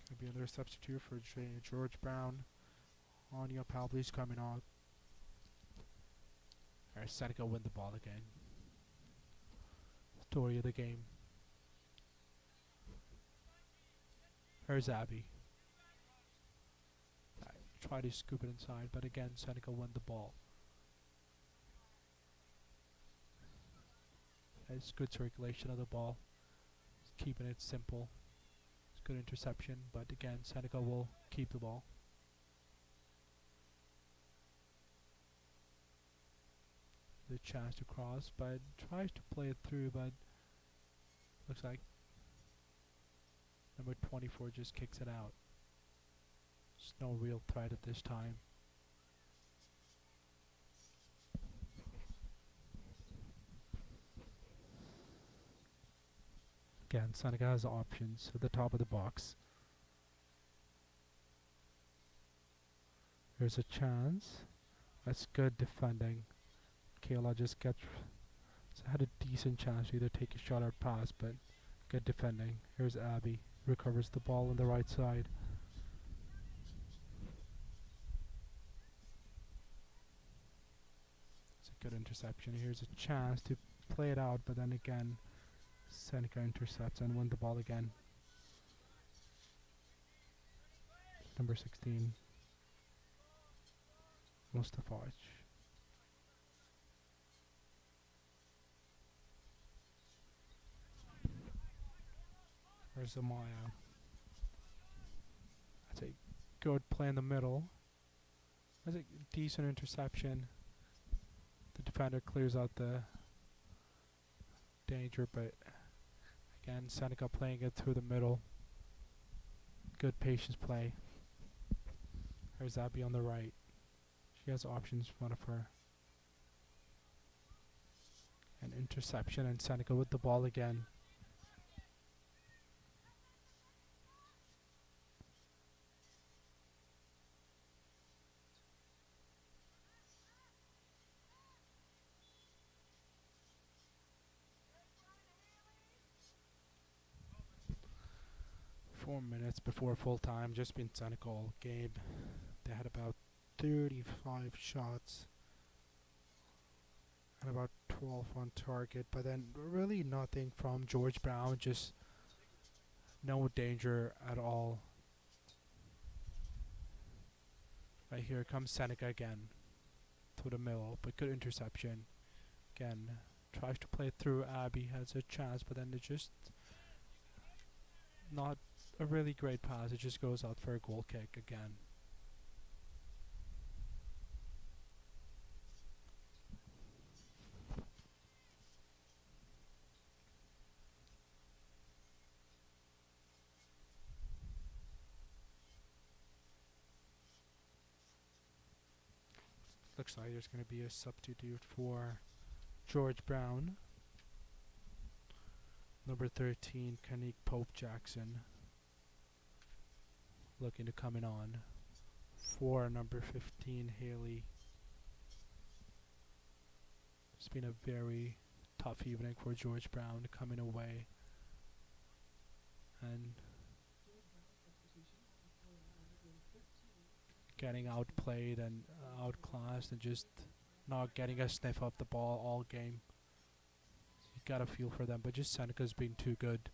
Could be another substitute for George Brown. Anya Pavli's coming on. Seneca win the ball again. Story of the game. Here's Abby. Try to scoop it inside, but again, Seneca won the ball. It's good circulation of the ball. Keeping it simple. It's good interception, but again, Seneca will keep the ball. The chance to cross, but tries to play it through, but looks like number 24 just kicks it out. There's no real threat at this time. Again, Seneca has options at the top of the box. There's a chance. That's good defending. Kayla just had a decent chance to either take a shot or pass, but good defending. Here's Abby. Recovers the ball on the right side. It's a good interception. Here's a chance to play it out, but then again, Seneca intercepts and win the ball again. Number 16. Mustafaj. There's Amaya. That's a good play in the middle. That's a decent interception. The defender clears out the danger, but again, Seneca playing it through the middle. Good patience play. There's Abby on the right. She has options in front of her. An interception, and Seneca with the ball again. Four minutes before full time, just been Seneca all game. They had about 35 shots and about 12 on target, but then really nothing from George Brown, just no danger at all. Right here comes Seneca again through the middle, but good interception. Again, tries to play it through. Abby has a chance, but then it's just not a really great pass. It just goes out for a goal kick again. Looks like there's going to be a substitute for George Brown. Number 13, Kanik Pope Jackson, looking to come in on. For number 15, Haley. It's been a very tough evening for George Brown coming away. And getting outplayed and outclassed and just not getting a sniff of the ball all game. You gotta feel for them, but just Seneca's been too good.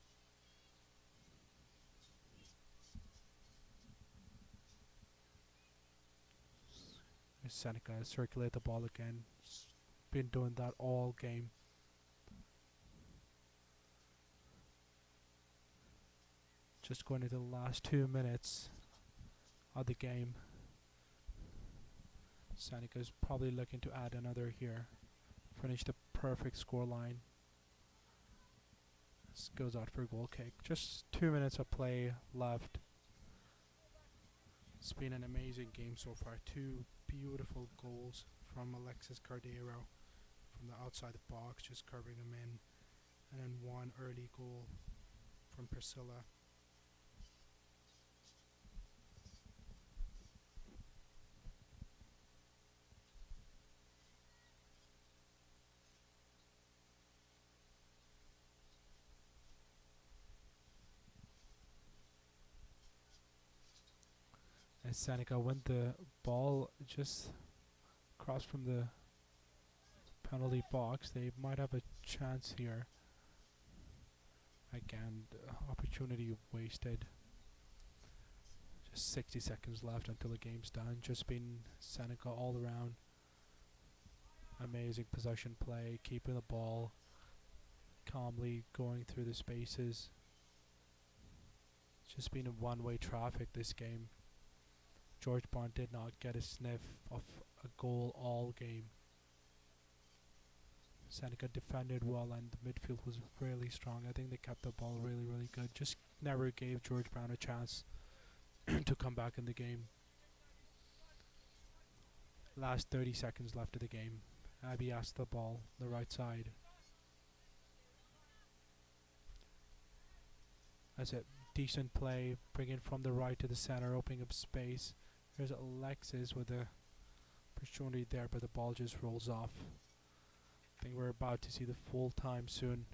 Seneca circulate the ball again. Been doing that all game. Just going into the last 2 minutes of the game. Seneca's probably looking to add another here. Finish the perfect score line. This goes out for a goal kick. Just 2 minutes of play left. It's been an amazing game so far. Two beautiful goals from Alexis Cardero from the outside the box, just curving him in. And then one early goal from Priscilla. And Seneca, when the ball just crossed from the penalty box, they might have a chance here. Again, opportunity wasted. Just 60 seconds left until the game's done. Just been Seneca all around. Amazing possession play, keeping the ball, calmly going through the spaces. It's just been a one-way traffic this game. George Brown did not get a sniff of a goal all game. Seneca defended well and the midfield was really strong. I think they kept the ball really, really good. Just never gave George Brown a chance to come back in the game. Last 30 seconds left of the game. Abby has the ball, the right side. That's a decent play, bringing from the right to the center, opening up space. There's Alexis with the opportunity there, but the ball just rolls off. I think we're about to see the full time soon.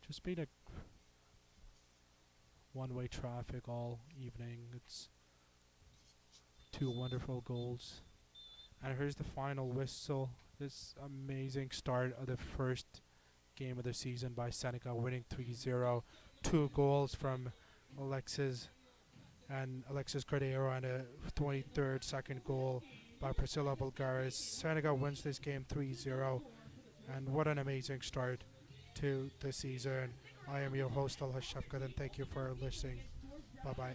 Just been a one-way traffic all evening. It's two wonderful goals. And here's the final whistle. This amazing start of the first game of the season by Seneca, winning 3-0. 2 goals from Alexis Cordero and a 23rd second goal by Priscilla Bulgaris. Seneca wins this game 3-0, and what an amazing start. to the season. I am your host, Al Shafkat, and thank you for listening. Bye bye.